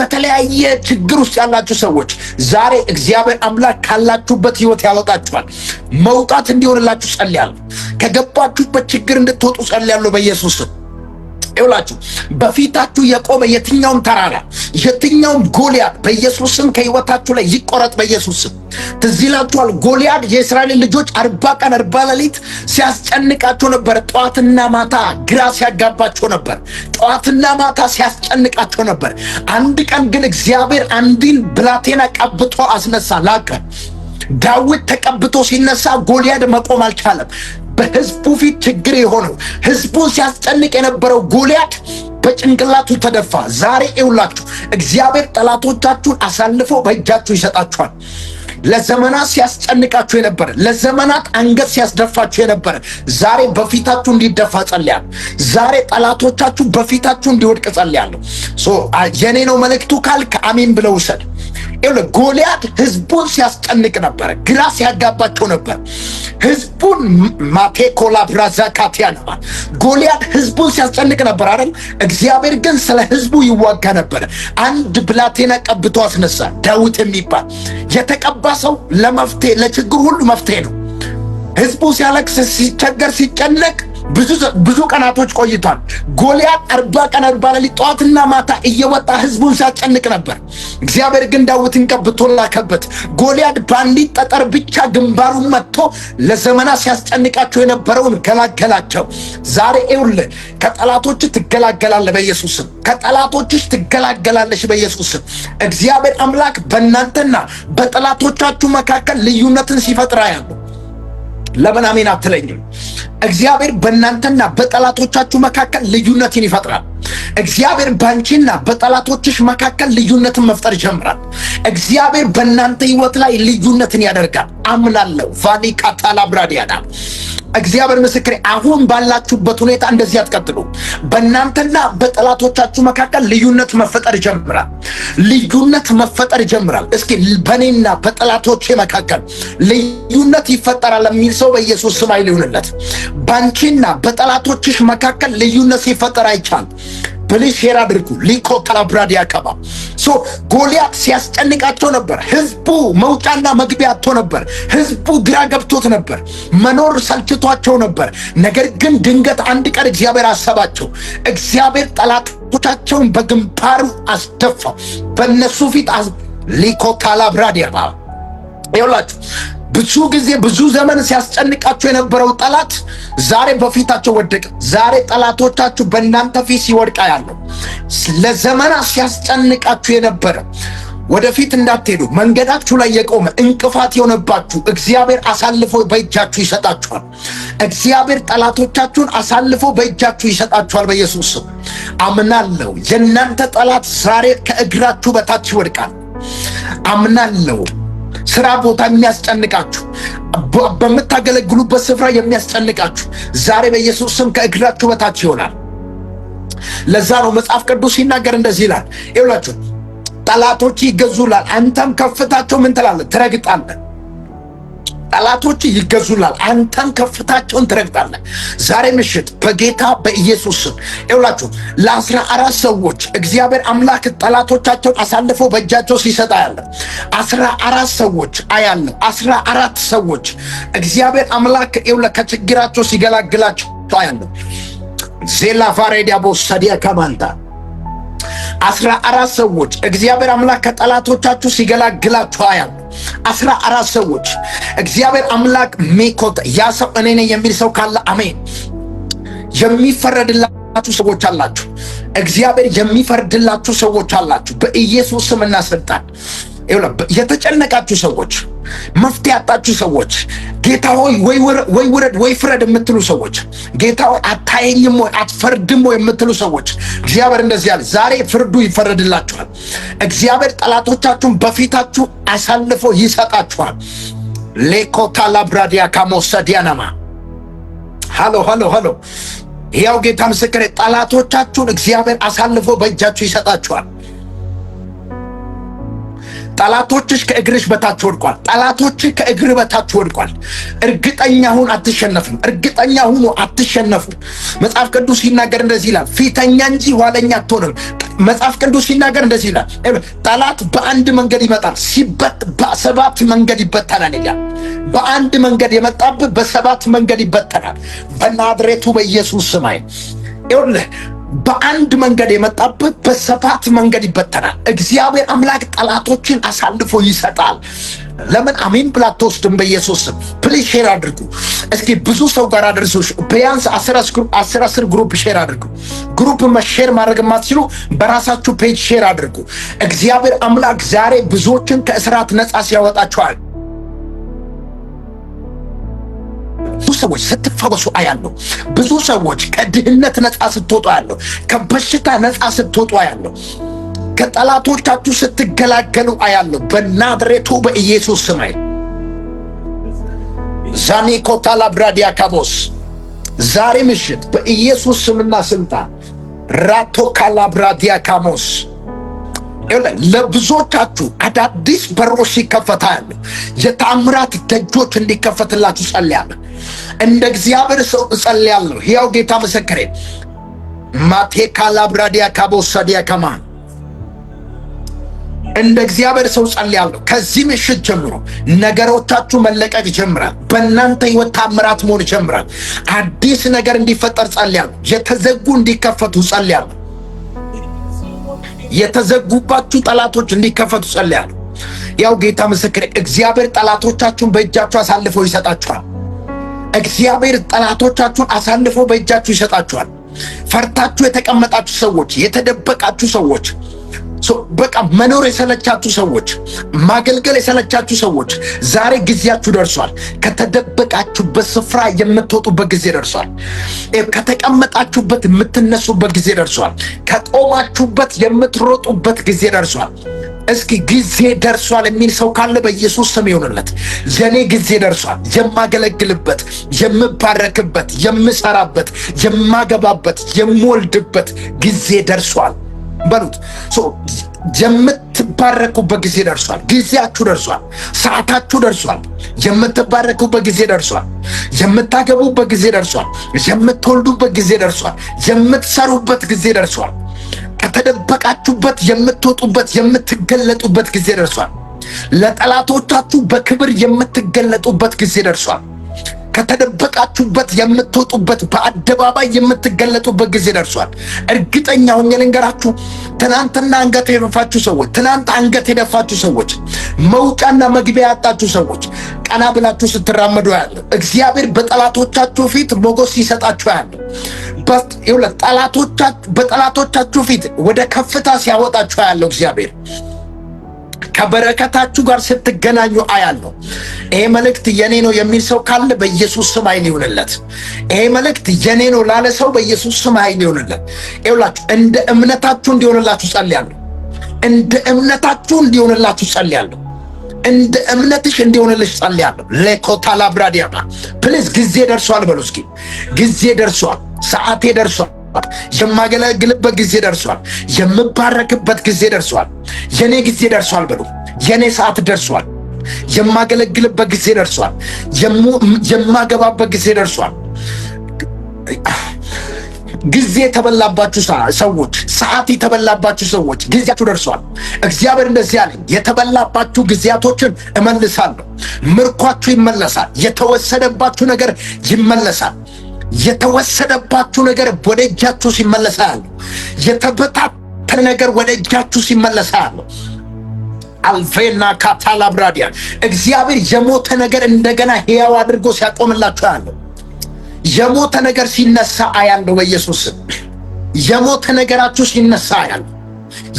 በተለያየ ችግር ውስጥ ያላችሁ ሰዎች ዛሬ እግዚአብሔር አምላክ ካላችሁበት ህይወት ያወጣችኋል። መውጣት እንዲሆንላችሁ ጸልያለሁ። ከገባችሁበት ችግር እንድትወጡ ጸልያለሁ በኢየሱስ ስም። ይውላችሁ በፊታችሁ የቆመ የትኛውም ተራራ የትኛውም ጎልያድ በኢየሱስ ስም ከህይወታችሁ ላይ ይቆረጥ በኢየሱስ ስም። ትዝ ይላችኋል ጎልያድ የእስራኤል ልጆች 40 ቀን 40 ሌሊት ሲያስጨንቃቸው ነበር። ጠዋትና ማታ ግራ ሲያጋባቸው ነበር። ጠዋትና ማታ ሲያስጨንቃቸው ነበር። አንድ ቀን ግን እግዚአብሔር አንድን ብላቴና ቀብቶ አስነሳ ላከ። ዳዊት ተቀብቶ ሲነሳ ጎልያድ መቆም አልቻለም። በህዝቡ ፊት ችግር የሆነው ህዝቡን ሲያስጨንቅ የነበረው ጎልያድ በጭንቅላቱ ተደፋ። ዛሬ ይውላችሁ እግዚአብሔር ጠላቶቻችሁን አሳልፎ በእጃችሁ ይሰጣችኋል። ለዘመናት ሲያስጨንቃችሁ የነበረ ለዘመናት አንገት ሲያስደፋችሁ የነበረ ዛሬ በፊታችሁ እንዲደፋ ጸልያለሁ። ዛሬ ጠላቶቻችሁ በፊታችሁ እንዲወድቅ ጸልያለሁ። የኔ ነው መልእክቱ ካልክ አሜን ብለው ውሰድ። ይኸውልህ ጎልያድ ህዝቡን ሲያስጨንቅ ነበር፣ ግራ ሲያጋባቸው ነበር። ህዝቡን ማቴኮላ ብራዛካቲያ ነበር። ጎልያድ ህዝቡን ሲያስጨንቅ ነበር አይደል? እግዚአብሔር ግን ስለ ህዝቡ ይዋጋ ነበር። አንድ ብላቴና ቀብቶ አስነሳ፣ ዳዊት የሚባል የተቀባ ሰው ለመፍትሄ ለችግር ሁሉ መፍትሄ ነው። ህዝቡ ሲያለቅስ ሲቸገር ሲጨነቅ ብዙ ቀናቶች ቆይቷል። ጎልያድ 40 ቀን 40 ሌሊት ጠዋትና ማታ እየወጣ ህዝቡን ሲያስጨንቅ ነበር። እግዚአብሔር ግን ዳዊትን ቀብቶ ላከበት። ጎልያድ በአንዲት ጠጠር ብቻ ግንባሩን መጥቶ ለዘመናት ሲያስጨንቃቸው የነበረውን ገላገላቸው። ዛሬ ይኸውልህ ከጠላቶች ትገላገላለህ በኢየሱስ ስም። ከጠላቶችሽ ትገላገላለሽ በኢየሱስ ስም። እግዚአብሔር አምላክ በእናንተና በጠላቶቻችሁ መካከል ልዩነትን ሲፈጥር ያለው ለምን አሜን አትለኝም? እግዚአብሔር በእናንተና በጠላቶቻችሁ መካከል ልዩነትን ይፈጥራል። እግዚአብሔር ባንቺና በጠላቶችሽ መካከል ልዩነትን መፍጠር ይጀምራል። እግዚአብሔር በእናንተ ህይወት ላይ ልዩነትን ያደርጋል። አምናለሁ። ቫኒካ ታላብራዲያና እግዚአብሔር ምስክሬ፣ አሁን ባላችሁበት ሁኔታ እንደዚህ አትቀጥሉ። በእናንተና በጠላቶቻችሁ መካከል ልዩነት መፈጠር ይጀምራል። ልዩነት መፈጠር ይጀምራል። እስኪ በእኔና በጠላቶቼ መካከል ልዩነት ይፈጠራል የሚል ሰው በኢየሱስ ስም ይሁንለት። ባንቺና በጠላቶችሽ መካከል ልዩነት ሲፈጠር አይቻል ፕሊስ ሼር አድርጉ። ሊኮ ታላብራዲ ያከባ ጎልያድ ሲያስጨንቃቸው ነበር። ህዝቡ መውጫና መግቢያ አጥቶ ነበር። ህዝቡ ግራ ገብቶት ነበር። መኖር ሰልችቷቸው ነበር። ነገር ግን ድንገት አንድ ቀን እግዚአብሔር አሰባቸው። እግዚአብሔር ጠላቶቻቸውን በግንባሩ አስደፋ። በእነሱ ፊት ሊኮ ታላብራዲ ያባ ይውላችሁ ብዙ ጊዜ ብዙ ዘመን ሲያስጨንቃችሁ የነበረው ጠላት ዛሬ በፊታቸው ወደቀ። ዛሬ ጠላቶቻችሁ በእናንተ ፊት ሲወድቃ ያለው ለዘመናት ሲያስጨንቃችሁ የነበረ ወደፊት እንዳትሄዱ መንገዳችሁ ላይ የቆመ እንቅፋት የሆነባችሁ እግዚአብሔር አሳልፎ በእጃችሁ ይሰጣችኋል። እግዚአብሔር ጠላቶቻችሁን አሳልፎ በእጃችሁ ይሰጣችኋል በኢየሱስ ስም አምናለሁ። የእናንተ ጠላት ዛሬ ከእግራችሁ በታች ይወድቃል። አምናለሁ። ስራ ቦታ የሚያስጨንቃችሁ፣ በምታገለግሉበት ስፍራ የሚያስጨንቃችሁ ዛሬ በኢየሱስ ስም ከእግራችሁ በታች ይሆናል። ለዛ ነው መጽሐፍ ቅዱስ ሲናገር እንደዚህ ይላል። ይኸውላችሁ ጠላቶች ይገዙላል፣ አንተም ከፍታቸው ምን ትላለህ? ትረግጣለህ። ጠላቶች ይገዙላል፣ አንተም ከፍታቸውን ትረግጣለህ። ዛሬ ምሽት በጌታ በኢየሱስ ስም ይኸውላችሁ ለ14 ሰዎች እግዚአብሔር አምላክ ጠላቶቻቸውን አሳልፎ በእጃቸው ሲሰጣ ያለ 14 ሰዎች አያለሁ። 14 ሰዎች እግዚአብሔር አምላክ ይኸውልህ ከችግራቸው ሲገላግላቸው አያለሁ። ዜላ ፋሬዲያ ቦሳዲያ ከማንታ 14 ሰዎች እግዚአብሔር አምላክ ከጠላቶቻችሁ ሲገላግላችሁ አያለሁ። 14 ሰዎች እግዚአብሔር አምላክ ሜኮት ያ ሰው እኔ ነኝ የሚል ሰው ካለ አሜን። የሚፈረድላችሁ ሰዎች አላችሁ። እግዚአብሔር የሚፈርድላችሁ ሰዎች አላችሁ በኢየሱስ ስምና ስልጣን። የተጨነቃችሁ ሰዎች፣ መፍትሄ ያጣችሁ ሰዎች፣ ጌታ ሆይ ወይ ውረድ ወይ ፍረድ የምትሉ ሰዎች፣ ጌታ ሆይ አታየኝም ወይ አትፈርድም ወይ የምትሉ ሰዎች እግዚአብሔር እንደዚህ ያለ ዛሬ ፍርዱ ይፈረድላችኋል። እግዚአብሔር ጠላቶቻችሁን በፊታችሁ አሳልፎ ይሰጣችኋል። ሌኮታ ላብራዲያ ካሞሰዲያናማ ሃሎ ሃሎ ሃሎ ያው ጌታ ምስክሬ፣ ጠላቶቻችሁን እግዚአብሔር አሳልፎ በእጃችሁ ይሰጣችኋል። ጠላቶችሽ ከእግርሽ በታች ወድቋል። ጠላቶችሽ ከእግር በታች ወድቋል። እርግጠኛ ሁን፣ አትሸነፍም። እርግጠኛ ሁኑ፣ አትሸነፉ። መጽሐፍ ቅዱስ ሲናገር እንደዚህ ይላል፣ ፊተኛ እንጂ ኋለኛ አትሆንም። መጽሐፍ ቅዱስ ሲናገር እንደዚህ ይላል፣ ጠላት በአንድ መንገድ ይመጣል፣ በሰባት መንገድ ይበተናል ይላል። በአንድ መንገድ የመጣብህ በሰባት መንገድ ይበተናል። በናዝሬቱ በኢየሱስ ስም ይኸውልህ፣ በአንድ መንገድ የመጣበት በሰባት መንገድ ይበተናል። እግዚአብሔር አምላክ ጠላቶችን አሳልፎ ይሰጣል። ለምን አሜን ብላ አትወስድም? በኢየሱስ ስም ፕሊዝ ሼር አድርጉ። እስኪ ብዙ ሰው ጋር አድርሱ። ቢያንስ 10 ግሩፕ ሼር አድርጉ። ግሩፕ ሼር ማድረግ የማትችሉ በራሳችሁ ፔጅ ሼር አድርጉ። እግዚአብሔር አምላክ ዛሬ ብዙዎችን ከእስራት ነፃ ሲያወጣቸዋል። ብዙ ሰዎች ስትፈወሱ አያለሁ። ብዙ ሰዎች ከድህነት ነፃ ስትወጡ አያለሁ። ከበሽታ ነፃ ስትወጡ አያለሁ። ከጠላቶቻችሁ ስትገላገሉ አያለሁ። በናዝሬቱ በኢየሱስ ስም ዛኒኮታ ላብራዲያ ካቦስ ዛሬ ምሽት በኢየሱስ ስምና ስልጣን ራቶ ካላብራዲያ ካሞስ ለብዙዎቻችሁ አዳዲስ በሮች ይከፈታሉ። የተአምራት ደጆች እንዲከፈትላችሁ ጸልያለሁ። እንደ እግዚአብሔር ሰው ጸልያለሁ። ሕያው ጌታ ምስክሬ ማቴ ካላብራዲያ ካቦሳዲያ ከማ እንደ እግዚአብሔር ሰው ጸልያለሁ። ከዚህ ምሽት ጀምሮ ነገሮቻችሁ መለቀቅ ይጀምራል። በእናንተ ሕይወት ተአምራት መሆን ይጀምራል። አዲስ ነገር እንዲፈጠር ጸልያለሁ። የተዘጉ እንዲከፈቱ ጸልያለሁ። የተዘጉባችሁ ጠላቶች እንዲከፈቱ ጸልያለሁ። ያው ጌታ ምስክሬ እግዚአብሔር ጠላቶቻችሁን በእጃችሁ አሳልፎ ይሰጣችኋል። እግዚአብሔር ጠላቶቻችሁን አሳልፎ በእጃችሁ ይሰጣችኋል። ፈርታችሁ የተቀመጣችሁ ሰዎች፣ የተደበቃችሁ ሰዎች፣ በቃ መኖር የሰለቻችሁ ሰዎች፣ ማገልገል የሰለቻችሁ ሰዎች ዛሬ ጊዜያችሁ ደርሷል። ከተደበቃችሁበት ስፍራ የምትወጡበት ጊዜ ደርሷል። ከተቀመጣችሁበት የምትነሱበት ጊዜ ደርሷል። ከቆማችሁበት የምትሮጡበት ጊዜ ደርሷል። እስኪ ጊዜ ደርሷል የሚል ሰው ካለ በኢየሱስ ስም ይሁንለት። የኔ ጊዜ ደርሷል። የማገለግልበት፣ የምባረክበት፣ የምሰራበት፣ የማገባበት፣ የምወልድበት ጊዜ ደርሷል በሉት። የምትባረኩበት ጊዜ ደርሷል። ጊዜያችሁ ደርሷል። ሰዓታችሁ ደርሷል። የምትባረኩበት ጊዜ ደርሷል። የምታገቡበት ጊዜ ደርሷል። የምትወልዱበት ጊዜ ደርሷል። የምትሰሩበት ጊዜ ደርሷል። ከተደበቃችሁበት የምትወጡበት የምትገለጡበት ጊዜ ደርሷል። ለጠላቶቻችሁ በክብር የምትገለጡበት ጊዜ ደርሷል። ከተደበቃችሁበት የምትወጡበት በአደባባይ የምትገለጡበት ጊዜ ደርሷል። እርግጠኛ ሆኜ ልንገራችሁ፣ ትናንትና አንገት የደፋችሁ ሰዎች፣ ትናንት አንገት የደፋችሁ ሰዎች፣ መውጫና መግቢያ ያጣችሁ ሰዎች ቀና ብላችሁ ስትራመዱ ያለ እግዚአብሔር በጠላቶቻችሁ ፊት ሞገስ ይሰጣችሁ ያለ በጠላቶቻችሁ ፊት ወደ ከፍታ ሲያወጣችሁ ያለው እግዚአብሔር ከበረከታችሁ ጋር ስትገናኙ አያለሁ። ይሄ መልእክት የኔ ነው የሚል ሰው ካለ በኢየሱስ ስም ኃይል ይሁንለት። ይሄ መልእክት የኔ ነው ላለ ሰው በኢየሱስ ስም ኃይል ይሁንለት። ይኸውላችሁ እንደ እምነታችሁ እንዲሆንላችሁ ጸልያለሁ። እንደ እምነታችሁ እንዲሆንላችሁ ጸልያለሁ። እንደ እምነትሽ እንዲሆንልሽ ጸልያለሁ። ለኮታላ ብራዲያማ ፕሊዝ ጊዜ ደርሷል በሉ እስኪ። ጊዜ ደርሷል። ሰዓቴ ደርሷል። የማገለግልበት ጊዜ ደርሷል። የምባረክበት ጊዜ ደርሷል። የኔ ጊዜ ደርሷል በሉ። የኔ ሰዓት ደርሷል። የማገለግልበት ጊዜ ደርሷል። የማገባበት ጊዜ ደርሷል። ጊዜ የተበላባችሁ ሰዎች፣ ሰዓት የተበላባችሁ ሰዎች ጊዜያችሁ ደርሷል። እግዚአብሔር እንደዚህ አለኝ፣ የተበላባችሁ ጊዜያቶችን እመልሳለሁ። ምርኳችሁ ይመለሳል። የተወሰደባችሁ ነገር ይመለሳል። የተወሰደባችሁ ነገር ወደ እጃችሁ ሲመለሳ ያለው፣ የተበታተነ ነገር ወደ እጃችሁ ሲመለሳ ያለው አልፌና ካታላብራዲያ እግዚአብሔር የሞተ ነገር እንደገና ሕያው አድርጎ ሲያቆምላችሁ ያለው፣ የሞተ ነገር ሲነሳ አያለው። በኢየሱስ ስም የሞተ ነገራችሁ ሲነሳ አያለው።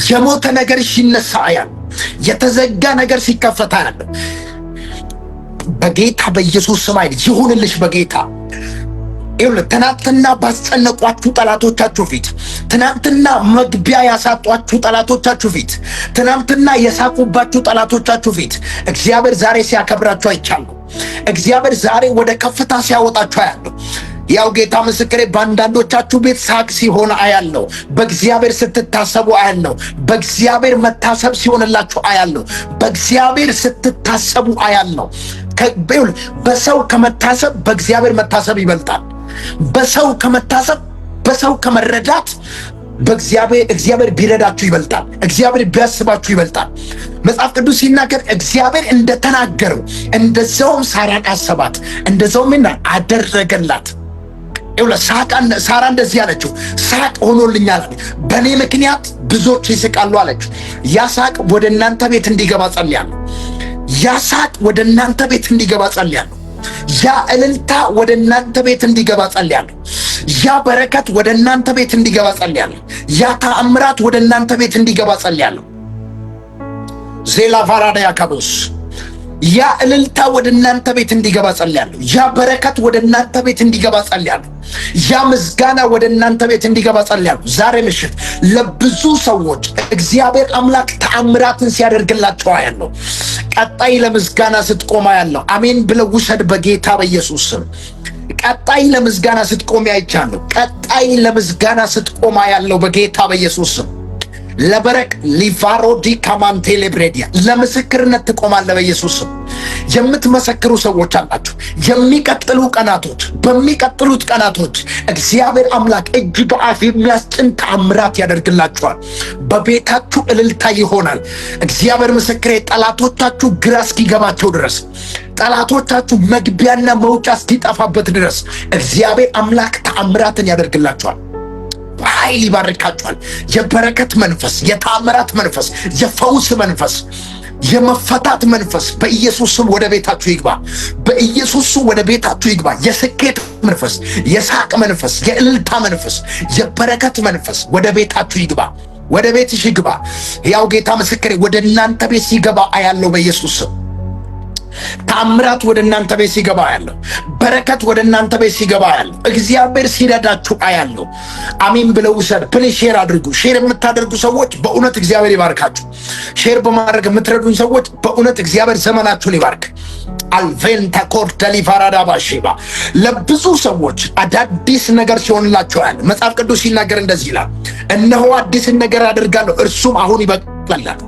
የሞተ ነገር ሲነሳ አያለው። የተዘጋ ነገር ሲከፈታ አያለው። በጌታ በኢየሱስ ስም አይደል ይሁንልሽ። በጌታ ትናንትና ባስጨነቋችሁ ጠላቶቻችሁ ፊት፣ ትናንትና መግቢያ ያሳጧችሁ ጠላቶቻችሁ ፊት፣ ትናንትና የሳቁባችሁ ጠላቶቻችሁ ፊት እግዚአብሔር ዛሬ ሲያከብራችሁ አይቻለሁ። እግዚአብሔር ዛሬ ወደ ከፍታ ሲያወጣችሁ አያለሁ። ያው ጌታ ምስክሬ በአንዳንዶቻችሁ ቤት ሳቅ ሲሆን አያለው። በእግዚአብሔር ስትታሰቡ አያለው። በእግዚአብሔር መታሰብ ሲሆንላችሁ አያለው። በእግዚአብሔር ስትታሰቡ አያለው። በሰው ከመታሰብ በእግዚአብሔር መታሰብ ይበልጣል። በሰው ከመታሰብ በሰው ከመረዳት እግዚአብሔር ቢረዳችሁ ይበልጣል። እግዚአብሔር ቢያስባችሁ ይበልጣል። መጽሐፍ ቅዱስ ሲናገር እግዚአብሔር እንደተናገረው እንደዛውም ሳራን አሰባት፣ እንደዛውም አደረገላት። ሳራ እንደዚህ አለችው፣ ሳቅ ሆኖልኛል፣ በእኔ ምክንያት ብዙዎች ይስቃሉ አለችው። ያ ሳቅ ወደ እናንተ ቤት እንዲገባ ጸልያለሁ። ያ ሳቅ ወደ እናንተ ቤት እንዲገባ ጸልያለሁ። ያ እልልታ ወደ እናንተ ቤት እንዲገባ ጸልያለሁ። ያ በረከት ወደ እናንተ ቤት እንዲገባ ጸልያለሁ። ያ ተአምራት ወደ እናንተ ቤት እንዲገባ ጸልያለሁ። ዜላ ቫራዳ ያካቦስ ያ እልልታ ወደ እናንተ ቤት እንዲገባ ጸልያለሁ። ያ በረከት ወደ እናንተ ቤት እንዲገባ ጸልያለሁ። ያ ምስጋና ወደ እናንተ ቤት እንዲገባ ጸልያለሁ። ዛሬ ምሽት ለብዙ ሰዎች እግዚአብሔር አምላክ ተአምራትን ሲያደርግላቸው አያለሁ። ቀጣይ ለምስጋና ስትቆማ ያለው አሜን ብለው ውሰድ በጌታ በኢየሱስ ስም። ቀጣይ ለምስጋና ስትቆም አይቻለሁ። ቀጣይ ለምስጋና ስትቆማ ያለው በጌታ በኢየሱስ ስም። ለበረክ ሊቫሮዲ ካማንቴሌ ብሬዲያ ለምስክርነት ትቆማለህ በኢየሱስ ስም። የምትመሰክሩ ሰዎች አላችሁ። በሚቀጥሉት ቀናቶች እግዚአብሔር አምላክ እጅ በአፍ የሚያስጭን ተአምራት ያደርግላችኋል። በቤታችሁ እልልታ ይሆናል። እግዚአብሔር ምስክሬ፣ ጠላቶቻችሁ ግራ እስኪገባቸው ድረስ፣ ጠላቶቻችሁ መግቢያና መውጫ እስኪጠፋበት ድረስ እግዚአብሔር አምላክ ተአምራትን ያደርግላችኋል። በኃይል ይባርካችኋል። የበረከት መንፈስ፣ የተአምራት መንፈስ፣ የፈውስ መንፈስ፣ የመፈታት መንፈስ በኢየሱስ ስም ወደ ቤታችሁ ይግባ። በኢየሱስ ስም ወደ ቤታችሁ ይግባ። የስኬት መንፈስ፣ የሳቅ መንፈስ፣ የእልልታ መንፈስ፣ የበረከት መንፈስ ወደ ቤታችሁ ይግባ። ወደ ቤትሽ ይግባ። ያው ጌታ ምስክሬ፣ ወደ እናንተ ቤት ሲገባ አያለው በኢየሱስ ስም። ተአምራት ወደ እናንተ ቤት ሲገባ አያለሁ። በረከት ወደ እናንተ ቤት ሲገባ አያለሁ። እግዚአብሔር ሲረዳችሁ አያለሁ። አሜን ብለው ውሰድ። ፕሊዝ ሼር አድርጉ። ሼር የምታደርጉ ሰዎች በእውነት እግዚአብሔር ይባርካችሁ። ሼር በማድረግ የምትረዱኝ ሰዎች በእውነት እግዚአብሔር ዘመናችሁን ይባርክ። አልቬንታ ኮርተ ሊፋራዳ ባሼባ ለብዙ ሰዎች አዳዲስ ነገር ሲሆንላቸው ያለ መጽሐፍ ቅዱስ ሲናገር እንደዚህ ይላል፣ እነሆ አዲስን ነገር አደርጋለሁ እርሱም አሁን ይበቅላል።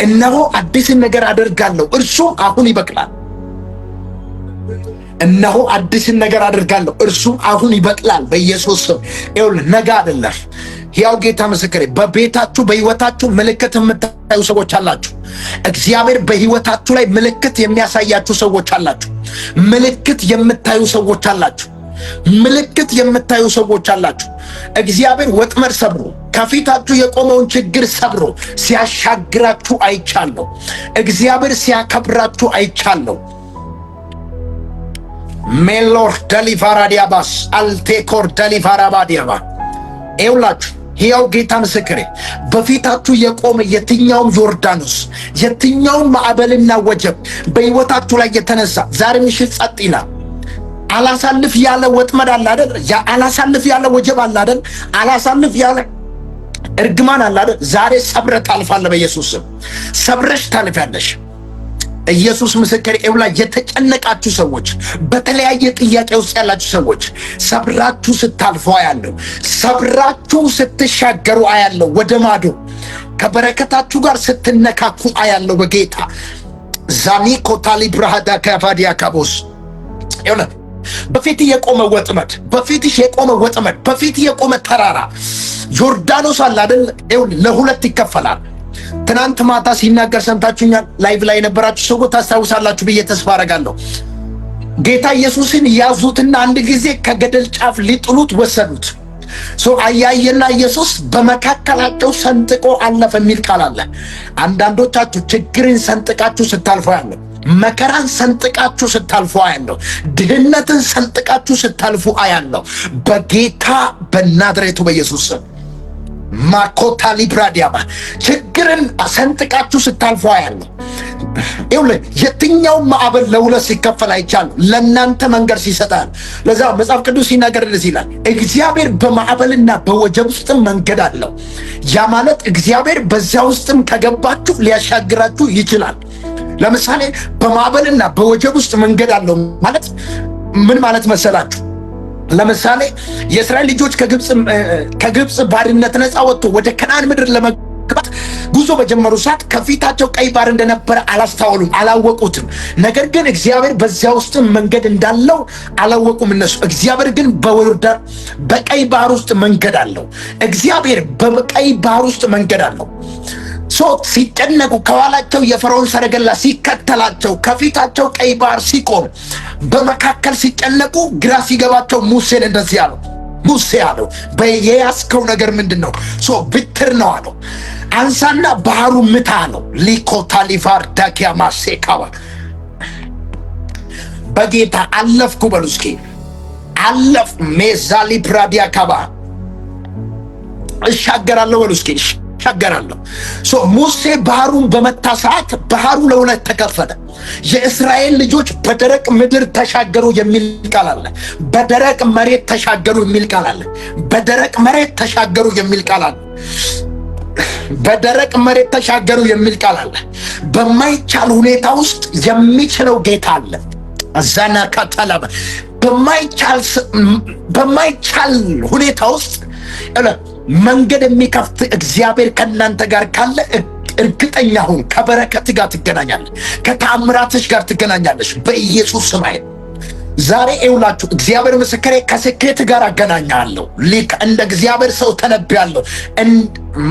እነሆ አዲስን ነገር አደርጋለሁ እርሱም አሁን ይበቅላል። እነሆ አዲስን ነገር አደርጋለሁ እርሱም አሁን ይበቅላል። በኢየሱስ ስም ይኸውልህ፣ ነገ አይደለም። ሕያው ጌታ ምስክሬ፣ በቤታችሁ በሕይወታችሁ ምልክት የምታዩ ሰዎች አላችሁ። እግዚአብሔር በሕይወታችሁ ላይ ምልክት የሚያሳያችሁ ሰዎች አላችሁ። ምልክት የምታዩ ሰዎች አላችሁ። ምልክት የምታዩ ሰዎች አላችሁ። እግዚአብሔር ወጥመድ ሰብሮ ከፊታችሁ የቆመውን ችግር ሰብሮ ሲያሻግራችሁ አይቻለሁ። እግዚአብሔር ሲያከብራችሁ አይቻለሁ። ሜሎር ደሊቫራዲያባስ አልቴኮር ደሊቫራባዲያባ ይውላችሁ። ሕያው ጌታ ምስክሬ፣ በፊታችሁ የቆመ የትኛውም ዮርዳኖስ፣ የትኛውም ማዕበልና ወጀብ በሕይወታችሁ ላይ የተነሳ ዛሬ ምሽት ጸጥ ይላል። አላሳልፍ ያለ ወጥመድ አለ አይደል? አላሳልፍ ያለ ወጀብ አለ አይደል? አላሳልፍ ያለ እርግማን አለ አይደል? ዛሬ ሰብረ ታልፋለህ። በኢየሱስ ስም ሰብረሽ ታልፊያለሽ። ኢየሱስ ምስክሬ፣ ኤውላ የተጨነቃችሁ ሰዎች፣ በተለያየ ጥያቄ ውስጥ ያላችሁ ሰዎች ሰብራችሁ ስታልፉ አያለሁ። ሰብራችሁ ስትሻገሩ አያለሁ። ወደ ማዶ ከበረከታችሁ ጋር ስትነካኩ አያለሁ። በጌታ ዛኒኮ ታሊ ብራሃዳ ካፋዲያ ካቦስ ኤውላ በፊት የቆመ ወጥመድ፣ በፊትሽ የቆመ ወጥመድ፣ በፊት የቆመ ተራራ ዮርዳኖስ አለ አይደል? ኤውላ ለሁለት ይከፈላል። ትናንት ማታ ሲናገር ሰምታችሁኛል። ላይቭ ላይ የነበራችሁ ሰዎች ታስታውሳላችሁ ብዬ ተስፋ አደርጋለሁ። ጌታ ኢየሱስን ያዙትና አንድ ጊዜ ከገደል ጫፍ ሊጥሉት ወሰዱት። አያየና ኢየሱስ በመካከላቸው ሰንጥቆ አለፈ የሚል ቃል አለ። አንዳንዶቻችሁ ችግርን ሰንጥቃችሁ ስታልፉ ያለው፣ መከራን ሰንጥቃችሁ ስታልፉ አያለሁ። ድህነትን ሰንጥቃችሁ ስታልፉ አያለሁ። በጌታ በናዝሬቱ በኢየሱስ ስም ማኮታ ሊብራዲያማ ችግርን ሰንጥቃችሁ ስታልፉ አያለሁ። ይኸውልህ የትኛውም ማዕበል ለሁለት ሲከፈል አይቻልም። ለእናንተ መንገድ ሲሰጣል። ለዛ መጽሐፍ ቅዱስ ሲናገር እንደዚህ ይላል፣ እግዚአብሔር በማዕበልና በወጀብ ውስጥም መንገድ አለው። ያ ማለት እግዚአብሔር በዚያ ውስጥም ከገባችሁ ሊያሻግራችሁ ይችላል። ለምሳሌ በማዕበልና በወጀብ ውስጥ መንገድ አለው ማለት ምን ማለት መሰላችሁ? ለምሳሌ የእስራኤል ልጆች ከግብፅ ባርነት ነፃ ወጥቶ ወደ ከነዓን ምድር ለመግባት ጉዞ በጀመሩ ሰዓት ከፊታቸው ቀይ ባህር እንደነበረ አላስተዋሉም፣ አላወቁትም። ነገር ግን እግዚአብሔር በዚያ ውስጥ መንገድ እንዳለው አላወቁም እነሱ። እግዚአብሔር ግን በቀይ ባህር ውስጥ መንገድ አለው። እግዚአብሔር በቀይ ባህር ውስጥ መንገድ አለው። ሲጨነቁ ከኋላቸው የፈርዖን ሰረገላ ሲከተላቸው ከፊታቸው ቀይ ባህር ሲቆም በመካከል ሲጨነቁ ግራ ሲገባቸው ሙሴን እንደዚህ አለው። ሙሴ አለው የያዝከው ነገር ምንድን ነው? ብትር ነው አለው። አንሳና ባህሩ ምታ አለው። ሊኮታሊፋር ዳኪያ ማሴካባ በጌታ አለፍኩ በሉ እስኪ አለፍ ሜዛሊ ፕራዲያ ካባ እሻገራለሁ በሉ እስኪ ሻገራለሁ። ሙሴ ባህሩን በመታ ሰዓት ባህሩ ለሁለት ተከፈለ። የእስራኤል ልጆች በደረቅ ምድር ተሻገሩ የሚል ቃል አለ። በደረቅ መሬት ተሻገሩ የሚል ቃል አለ። በደረቅ መሬት ተሻገሩ የሚል ቃል አለ። በደረቅ መሬት ተሻገሩ የሚል ቃል አለ። በማይቻል ሁኔታ ውስጥ የሚችለው ጌታ አለ። አዛና ካታላባ በማይቻል ሁኔታ ውስጥ መንገድ የሚከፍት እግዚአብሔር ከእናንተ ጋር ካለ እርግጠኛ ሁን፣ ከበረከት ጋር ትገናኛለህ፣ ከተአምራትሽ ጋር ትገናኛለሽ በኢየሱስ ስም። ዛሬ ይውላችሁ እግዚአብሔር ምስክሬ ከስኬት ጋር አገናኛለሁ። እንደ እግዚአብሔር ሰው ተነብያለሁ።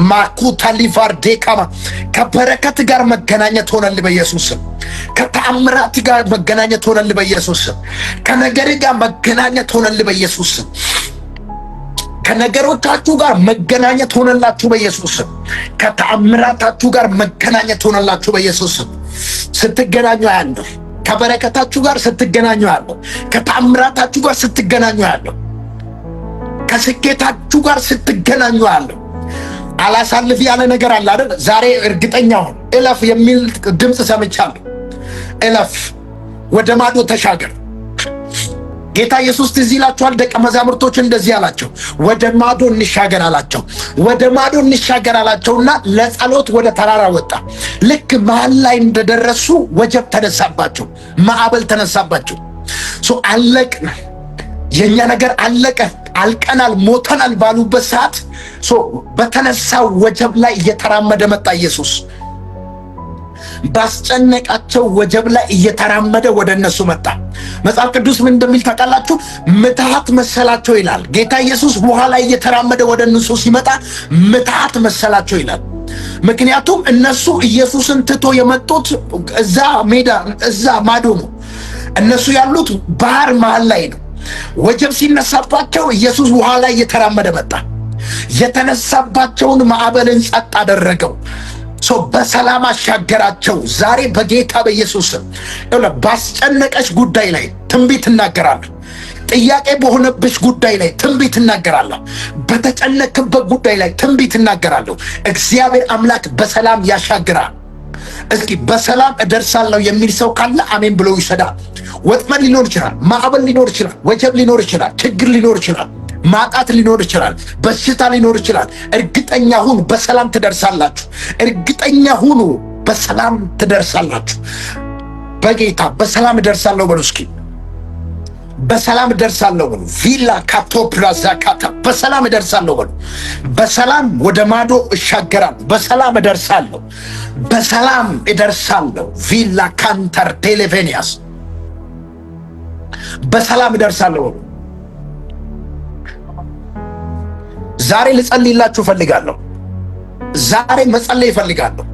ማኩታ ሊፋር ዴካማ ከበረከት ጋር መገናኘት ሆነልህ በኢየሱስ ስም። ከተአምራት ጋር መገናኘት ሆነልህ በኢየሱስ ስም። ከነገር ጋር መገናኘት ሆነልህ በኢየሱስ ስም። ከነገሮቻችሁ ጋር መገናኘት ሆነላችሁ በኢየሱስ ስም። ከተአምራታችሁ ጋር መገናኘት ሆነላችሁ በኢየሱስ ስም። ስትገናኙ ያለው ከበረከታችሁ ጋር ስትገናኙ ያለው ከተአምራታችሁ ጋር ስትገናኙ ያለው ከስኬታችሁ ጋር ስትገናኙ ያለው አላሳልፍ ያለ ነገር አለ አይደል? ዛሬ እርግጠኛ ሁን። እለፍ የሚል ድምፅ ሰምቻለሁ። እለፍ፣ ወደ ማዶ ተሻገር። ጌታ ኢየሱስ ትዝ ይላችኋል፣ ደቀ መዛሙርቶች እንደዚህ አላቸው፣ ወደ ማዶ እንሻገር አላቸው። ወደ ማዶ እንሻገር አላቸውና ለጸሎት ወደ ተራራ ወጣ። ልክ መሃል ላይ እንደደረሱ ወጀብ ተነሳባቸው፣ ማዕበል ተነሳባቸው። አለቅን፣ የኛ ነገር አለቀ፣ አልቀናል፣ ሞተናል ባሉበት ሰዓት በተነሳው ወጀብ ላይ እየተራመደ መጣ ኢየሱስ። ባስጨነቃቸው ወጀብ ላይ እየተራመደ ወደ እነሱ መጣ። መጽሐፍ ቅዱስ ምን እንደሚል ታውቃላችሁ? ምትሃት መሰላቸው ይላል። ጌታ ኢየሱስ ውሃ ላይ እየተራመደ ወደ እነሱ ሲመጣ ምትሃት መሰላቸው ይላል። ምክንያቱም እነሱ ኢየሱስን ትቶ የመጡት እዛ ሜዳ እዛ ማዶ ነው። እነሱ ያሉት ባህር መሃል ላይ ነው። ወጀብ ሲነሳባቸው ኢየሱስ ውሃ ላይ እየተራመደ መጣ። የተነሳባቸውን ማዕበልን ጸጥ አደረገው። በሰላም አሻገራቸው። ዛሬ በጌታ በኢየሱስ ባስጨነቀሽ ጉዳይ ላይ ትንቢት እናገራለሁ። ጥያቄ በሆነብሽ ጉዳይ ላይ ትንቢት እናገራለሁ። በተጨነቅበት ጉዳይ ላይ ትንቢት እናገራለሁ። እግዚአብሔር አምላክ በሰላም ያሻግራል። እስኪ በሰላም እደርሳለሁ የሚል ሰው ካለ አሜን ብሎ ይሰዳል። ወጥመድ ሊኖር ይችላል፣ ማዕበል ሊኖር ይችላል፣ ወጀብ ሊኖር ይችላል፣ ችግር ሊኖር ይችላል፣ ማጣት ሊኖር ይችላል፣ በሽታ ሊኖር ይችላል። እርግጠኛ ሁኑ፣ በሰላም ትደርሳላችሁ። እርግጠኛ ሁኑ፣ በሰላም ትደርሳላችሁ። በጌታ በሰላም እደርሳለሁ በሉ እስኪ። በሰላም እደርሳለሁ በሉ። ቪላ ካቶፕላዛ ካታ በሰላም እደርሳለሁ በሉ። በሰላም ወደ ማዶ እሻገራለሁ። በሰላም እደርሳለሁ። በሰላም እደርሳለሁ። ቪላ ካንተር ቴሌቬኒያስ በሰላም እደርሳለሁ በሉ። ዛሬ ልጸልይላችሁ እፈልጋለሁ። ዛሬ መጸለይ እፈልጋለሁ።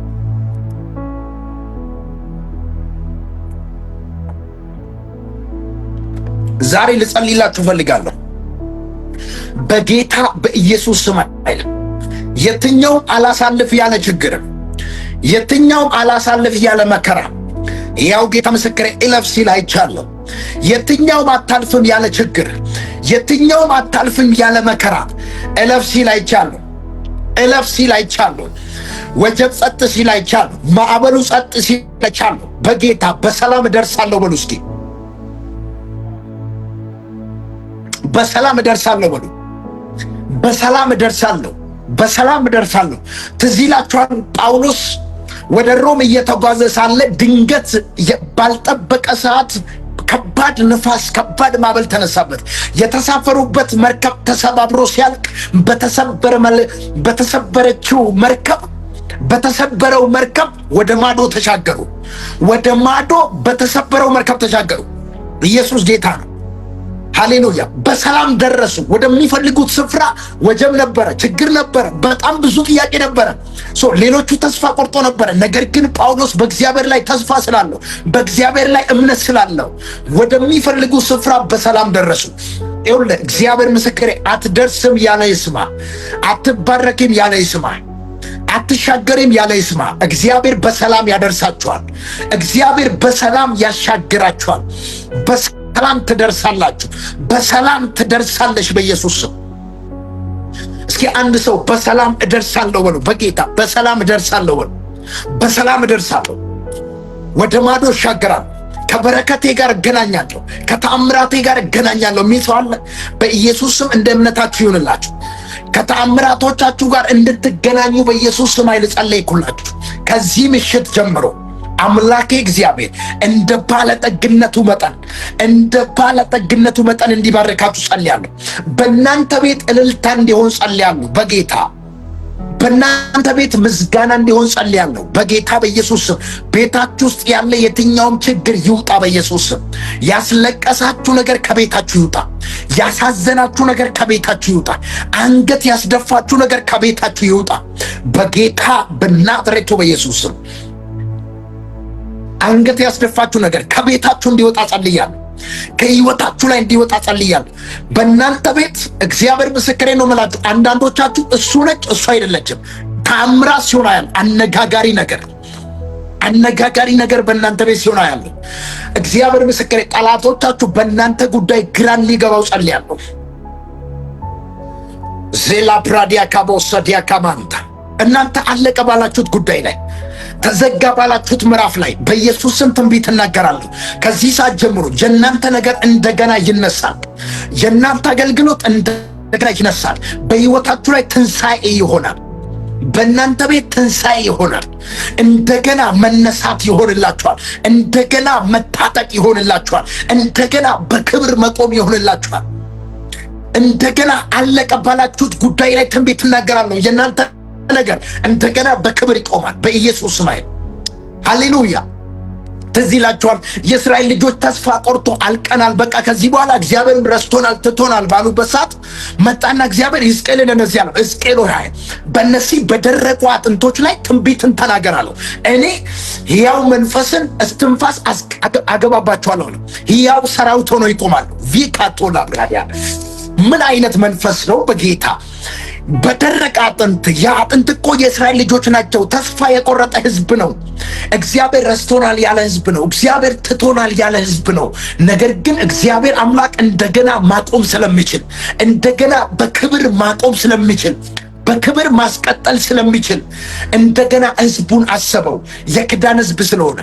ዛሬ ልጸልይላችሁ እፈልጋለሁ። በጌታ በኢየሱስ ስም አይደል፣ የትኛውም አላሳልፍ ያለ ችግር፣ የትኛውም አላሳልፍ ያለ መከራ፣ ያው ጌታ ምስክሬ እለፍ ሲል አይቻለሁ። የትኛውም አታልፍም ያለ ችግር፣ የትኛውም አታልፍም ያለ መከራ እለፍ ሲል አይቻለሁ። እለፍ ሲል አይቻለሁ። ወጀብ ጸጥ ሲል አይቻለሁ። ማዕበሉ ጸጥ ሲል አይቻለሁ። በጌታ በሰላም እደርሳለሁ በሉ እስኪ። በሰላም እደርሳለሁ በሉ። በሰላም እደርሳለሁ። በሰላም እደርሳለሁ። ትዝ ይላችኋል ጳውሎስ ወደ ሮም እየተጓዘ ሳለ ድንገት ባልጠበቀ ሰዓት ከባድ ንፋስ፣ ከባድ ማዕበል ተነሳበት። የተሳፈሩበት መርከብ ተሰባብሮ ሲያልቅ በተሰበረው መርከብ ወደ ማዶ ተሻገሩ። ወደ ማዶ በተሰበረው መርከብ ተሻገሩ። ኢየሱስ ጌታ ነው። ሃሌሉያ። በሰላም ደረሱ። ወደሚፈልጉት ስፍራ ወጀብ ነበረ፣ ችግር ነበረ፣ በጣም ብዙ ጥያቄ ነበረ። ሌሎቹ ተስፋ ቆርጦ ነበረ። ነገር ግን ጳውሎስ በእግዚአብሔር ላይ ተስፋ ስላለው፣ በእግዚአብሔር ላይ እምነት ስላለው ወደሚፈልጉት ስፍራ በሰላም ደረሱ። ይኸውልህ እግዚአብሔር ምስክሬ፣ አትደርስም ያለ ይስማ፣ አትባረክም ያለ ይስማ፣ አትሻገርም ያለ ይስማ። እግዚአብሔር በሰላም ያደርሳችኋል። እግዚአብሔር በሰላም ያሻግራችኋል። በሰላም ትደርሳላችሁ። በሰላም ትደርሳለሽ በኢየሱስ ስም። እስኪ አንድ ሰው በሰላም እደርሳለሁ በሉ። በጌታ በሰላም እደርሳለሁ በሉ። በሰላም እደርሳለሁ፣ ወደ ማዶ እሻገራለሁ፣ ከበረከቴ ጋር እገናኛለሁ፣ ከተአምራቴ ጋር እገናኛለሁ የሚል ሰው አለ? በኢየሱስ ስም እንደ እምነታችሁ ይሁንላችሁ። ከተአምራቶቻችሁ ጋር እንድትገናኙ በኢየሱስ ስም ኃይል ጸለይኩላችሁ። ከዚህ ምሽት ጀምሮ አምላኬ እግዚአብሔር እንደ ባለጠግነቱ መጠን እንዲባርካችሁ ጸልያለሁ። በእናንተ ቤት እልልታ እንዲሆን ጸልያለሁ በጌታ። በእናንተ ቤት ምስጋና እንዲሆን ጸልያለሁ በጌታ በኢየሱስ ስም። ቤታችሁ ውስጥ ያለ የትኛውም ችግር ይውጣ በኢየሱስ ስም። ያስለቀሳችሁ ነገር ከቤታችሁ ይውጣ። ያሳዘናችሁ ነገር ከቤታችሁ ይውጣ። አንገት ያስደፋችሁ ነገር ከቤታችሁ ይውጣ በጌታ በናዝሬቱ በኢየሱስ ስም። አንገት ያስደፋችሁ ነገር ከቤታችሁ እንዲወጣ ጸልያለሁ። ከህይወታችሁ ላይ እንዲወጣ ጸልያለሁ። በእናንተ ቤት እግዚአብሔር ምስክሬ ነው የምላችሁ። አንዳንዶቻችሁ እሱ ነች እሱ አይደለችም ተአምራት ሲሆን አያለሁ። አነጋጋሪ ነገር በእናንተ ቤት ሲሆን አያለሁ። እግዚአብሔር ምስክሬ፣ ጠላቶቻችሁ በእናንተ ጉዳይ ግራን ሊገባው ጸልያለሁ። ዜላ ፕራዲያ ካቦሰዲያ ካማንታ እናንተ አለቀ ባላችሁት ጉዳይ ላይ፣ ተዘጋ ባላችሁት ምዕራፍ ላይ በኢየሱስ ስም ትንቢት እናገራለሁ። ከዚህ ሰዓት ጀምሮ የእናንተ ነገር እንደገና ይነሳል። የእናንተ አገልግሎት እንደገና ይነሳል። በህይወታችሁ ላይ ትንሣኤ ይሆናል። በእናንተ ቤት ትንሣኤ ይሆናል። እንደገና መነሳት ይሆንላችኋል። እንደገና መታጠቅ ይሆንላችኋል። እንደገና በክብር መቆም ይሆንላችኋል። እንደገና አለቀ ባላችሁት ጉዳይ ላይ ትንቢት እናገራለሁ። የእናንተ ነገር እንደገና በክብር ይቆማል በኢየሱስ ስም። ሃሌሉያ። ትዝ ይላችኋል የእስራኤል ልጆች ተስፋ ቆርጦ አልቀናል፣ በቃ ከዚህ በኋላ እግዚአብሔር ረስቶናል ትቶናል ባሉበት ሰዓት መጣና እግዚአብሔር ሕዝቅኤልን እንደዚህ አለው፣ ሕዝቅኤል ሆይ በእነዚህ በደረቁ አጥንቶች ላይ ትንቢትን ተናገራለሁ። እኔ ሕያው መንፈስን እስትንፋስ አገባባቸዋለሁ። ሕያው ሰራዊት ሆነው ይቆማሉ። ቪካቶላ ብራዲያ ምን አይነት መንፈስ ነው በጌታ! በደረቀ አጥንት። ያ አጥንት እኮ የእስራኤል ልጆች ናቸው። ተስፋ የቆረጠ ህዝብ ነው። እግዚአብሔር ረስቶናል ያለ ህዝብ ነው። እግዚአብሔር ትቶናል ያለ ህዝብ ነው። ነገር ግን እግዚአብሔር አምላክ እንደገና ማቆም ስለሚችል፣ እንደገና በክብር ማቆም ስለሚችል፣ በክብር ማስቀጠል ስለሚችል እንደገና ህዝቡን አሰበው። የክዳን ህዝብ ስለሆነ፣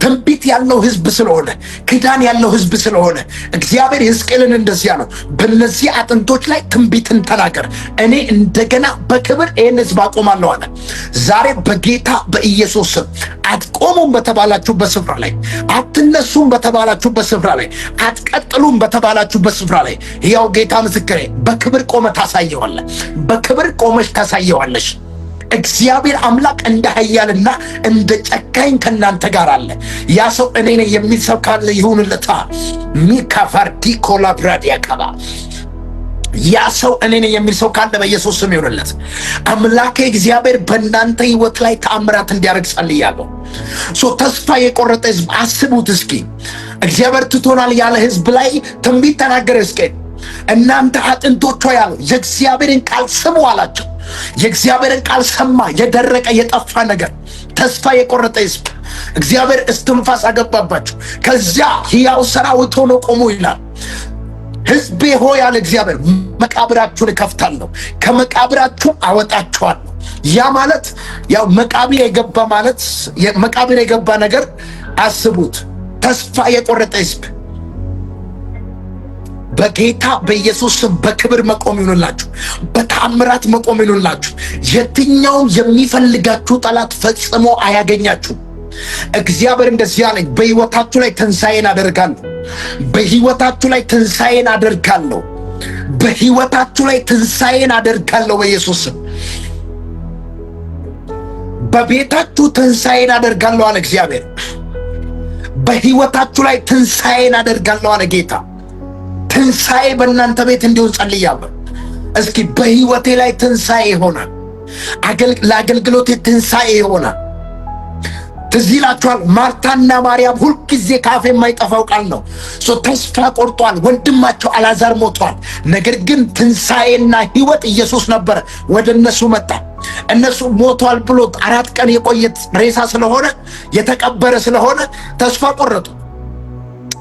ትንቢት ያለው ህዝብ ስለሆነ፣ ክዳን ያለው ህዝብ ስለሆነ እግዚአብሔር ሕዝቅኤልን እንደዚህ ያለው፣ በእነዚህ አጥንቶች ላይ ትንቢትን ተናገር፣ እኔ እንደገና በክብር ይህን ህዝብ አቆማለሁ አለ። ዛሬ በጌታ በኢየሱስ ስም አትቆሙም በተባላችሁበት ስፍራ ላይ፣ አትነሱም በተባላችሁበት ስፍራ ላይ፣ አትቀጥሉም በተባላችሁበት ስፍራ ላይ ያው ጌታ ምስክሬ በክብር ቆመ ታሳየዋለህ። በክብር ቆመሽ ታሳየዋለሽ። እግዚአብሔር አምላክ እንደ ኃያልና እንደ ጨካኝ ከእናንተ ጋር አለ። ያ ሰው እኔ ነኝ የሚል ሰው ካለ ይሁንለታ። ሚካፋርዲ ኮላብራዲያ ካባ ያ ሰው እኔ ነኝ የሚል ሰው ካለ በኢየሱስ ስም ይሁንለት። አምላኬ እግዚአብሔር በእናንተ ህይወት ላይ ተአምራት እንዲያደርግ ጸልያለሁ። ተስፋ የቆረጠ ህዝብ አስቡት እስኪ። እግዚአብሔር ትቶናል ያለ ህዝብ ላይ ትንቢት ተናገረ ሕዝቅኤል። እናንተ አጥንቶቿ ያለው የእግዚአብሔርን ቃል ስሙ አላቸው። የእግዚአብሔርን ቃል ሰማ። የደረቀ የጠፋ ነገር፣ ተስፋ የቆረጠ ህዝብ እግዚአብሔር እስትንፋስ አገባባቸው። ከዚያ ሕያው ሰራዊት ሆኖ ቆሙ ይላል። ሕዝቤ ሆይ ያለ እግዚአብሔር መቃብራችሁን እከፍታለሁ፣ ከመቃብራችሁ አወጣችኋለሁ። ያ ማለት ያው መቃብር የገባ ማለት መቃብር የገባ ነገር አስቡት። ተስፋ የቆረጠ ህዝብ በጌታ በኢየሱስ ስም በክብር መቆም ይሁንላችሁ። በተአምራት መቆም ይሁንላችሁ። የትኛውም የሚፈልጋችሁ ጠላት ፈጽሞ አያገኛችሁ። እግዚአብሔር እንደዚህ ያለኝ፣ በሕይወታችሁ ላይ ትንሣኤን አደርጋለሁ። በህይወታችሁ ላይ ትንሣኤን አደርጋለሁ። በህይወታችሁ ላይ ትንሣኤን አደርጋለሁ በኢየሱስ ስም። በቤታችሁ ትንሣኤን አደርጋለሁ አለ እግዚአብሔር። በህይወታችሁ ላይ ትንሣኤን አደርጋለሁ አለ ጌታ። ትንሣኤ በእናንተ ቤት እንዲሆን ጸልያለሁ። እስኪ በህይወቴ ላይ ትንሣኤ ይሆናል። ለአገልግሎቴ ትንሣኤ ይሆናል። ትዝ ይላችኋል ማርታና ማርያም ሁልጊዜ ካፌ የማይጠፋው ቃል ነው። ተስፋ ቆርጧል። ወንድማቸው አልዓዛር ሞቷል። ነገር ግን ትንሣኤና ህይወት ኢየሱስ ነበረ። ወደ እነሱ መጣ። እነሱ ሞቷል ብሎ 4 ቀን የቆየ ሬሳ ስለሆነ የተቀበረ ስለሆነ ተስፋ ቆረጡ።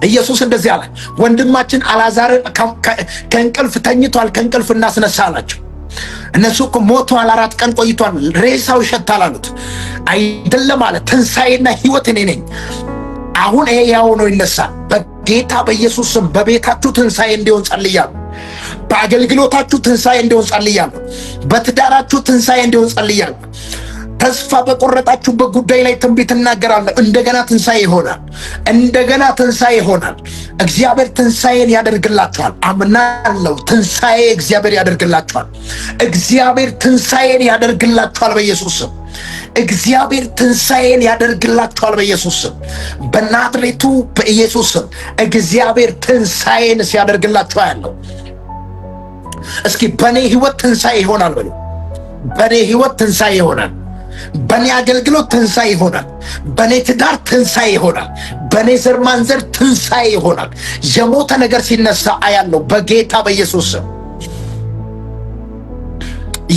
ኢየሱስ እንደዚህ አለ፣ ወንድማችን አልዓዛርን ከእንቅልፍ ተኝቷል፣ ከእንቅልፍ እናስነሳ አላቸው። እነሱ እኮ ሞቷል፣ 4 ቀን ቆይቷል፣ ሬሳው ይሸታል አሉት። አይደለም አለ፣ ትንሣኤና ህይወት እኔ ነኝ። አሁን ይሄ ያው ነው ይነሳል። በጌታ በኢየሱስ ስም በቤታችሁ ትንሣኤ እንዲሆን ጸልያለሁ። በአገልግሎታችሁ ትንሣኤ እንዲሆን ጸልያለሁ። በትዳራችሁ ትንሣኤ እንዲሆን ጸልያለሁ። ተስፋ በቆረጣችሁበት ጉዳይ ላይ ትንቢት እናገራለሁ። እንደገና ትንሣኤ ይሆናል። እንደገና ትንሣኤ ይሆናል። እግዚአብሔር ትንሣኤን ያደርግላችኋል። አምናለሁ። ትንሣኤ እግዚአብሔር ያደርግላችኋል። እግዚአብሔር ትንሣኤን ያደርግላችኋል በኢየሱስ ስም። እግዚአብሔር ትንሣኤን ያደርግላችኋል በኢየሱስ ስም። በናዝሬቱ በኢየሱስ ስም እግዚአብሔር ትንሣኤን ሲያደርግላችሁ ያለው። እስኪ በኔ ህይወት ትንሣኤ ይሆናል በሉ። በኔ ህይወት ትንሣኤ ይሆናል። በኔ አገልግሎት ትንሣኤ ይሆናል። በኔ ትዳር ትንሣኤ ይሆናል። በኔ ዘር ማንዘር ትንሣኤ ይሆናል። የሞተ ነገር ሲነሳ አያለሁ በጌታ በኢየሱስ ስም።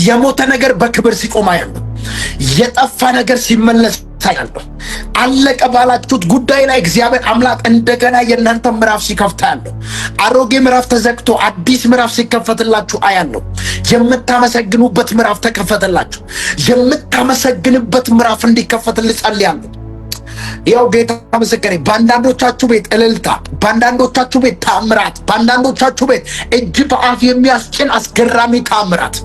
የሞተ ነገር በክብር ሲቆም አያለሁ። የጠፋ ነገር ሲመለስ አያለሁ። አለቀ ባላችሁት ጉዳይ ላይ እግዚአብሔር አምላክ እንደገና የእናንተ ምዕራፍ ሲከፍታ ያለው። አሮጌ ምዕራፍ ተዘግቶ አዲስ ምዕራፍ ሲከፈትላችሁ አያለሁ። የምታመሰግኑበት ምዕራፍ ተከፈተላችሁ። የምታመሰግንበት ምዕራፍ እንዲከፈትልህ ጸልያለሁ። ያው ጌታ ምስክሬ፣ በአንዳንዶቻችሁ ቤት እልልታ፣ በአንዳንዶቻችሁ ቤት ታምራት፣ በአንዳንዶቻችሁ ቤት እጅ በአፍ የሚያስጭን አስገራሚ ታምራት።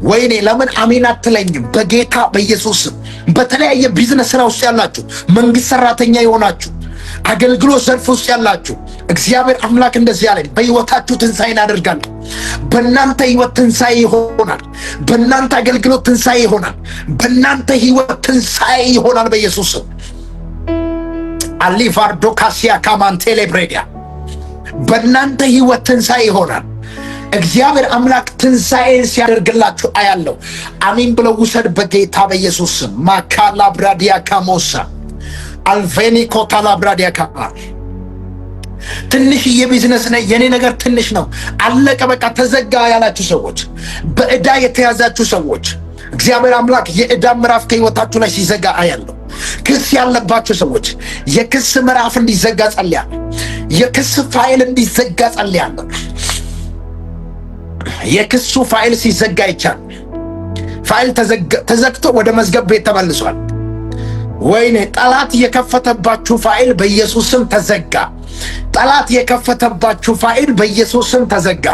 ወይኔ ለምን አሜን አትለኝም? በጌታ በኢየሱስ በተለያየ ቢዝነስ ስራ ውስጥ ያላችሁ፣ መንግስት ሰራተኛ የሆናችሁ፣ አገልግሎት ዘርፍ ውስጥ ያላችሁ እግዚአብሔር አምላክ እንደዚህ ያለኝ፣ በህይወታችሁ ትንሣኤን አደርጋለሁ። በእናንተ ህይወት ትንሣኤ ይሆናል። በእናንተ አገልግሎት ትንሣኤ ይሆናል። በእናንተ ህይወት ትንሣኤ ይሆናል በኢየሱስ ስም። አሊቫርዶ ካሲያ ካማንቴሌ ብሬዲያ በእናንተ ህይወት ትንሣኤ ይሆናል። እግዚአብሔር አምላክ ትንሣኤን ሲያደርግላችሁ አያለሁ። አሚን ብለው ውሰድ በጌታ በኢየሱስ ስም። ማካላ ብራዲያ ካሞሳ አልቬኒ ኮታላ ብራዲያ ካማ ትንሽዬ ቢዝነስ ነው የኔ ነገር ትንሽ ነው፣ አለቀ በቃ ተዘጋ ያላችሁ ሰዎች፣ በዕዳ የተያዛችሁ ሰዎች እግዚአብሔር አምላክ የዕዳ ምዕራፍ ከህይወታችሁ ላይ ሲዘጋ አያለሁ። ክስ ያለባችሁ ሰዎች የክስ ምዕራፍ እንዲዘጋ ጸልያለሁ። የክስ ፋይል እንዲዘጋ ጸልያለሁ። የክሱ ፋይል ሲዘጋ ይቻል። ፋይል ተዘግቶ ወደ መዝገብ ቤት ተመልሷል። ወይኔ ጠላት የከፈተባችሁ ፋይል በኢየሱስ ስም ተዘጋ። ጠላት የከፈተባችሁ ፋይል በኢየሱስ ስም ተዘጋ።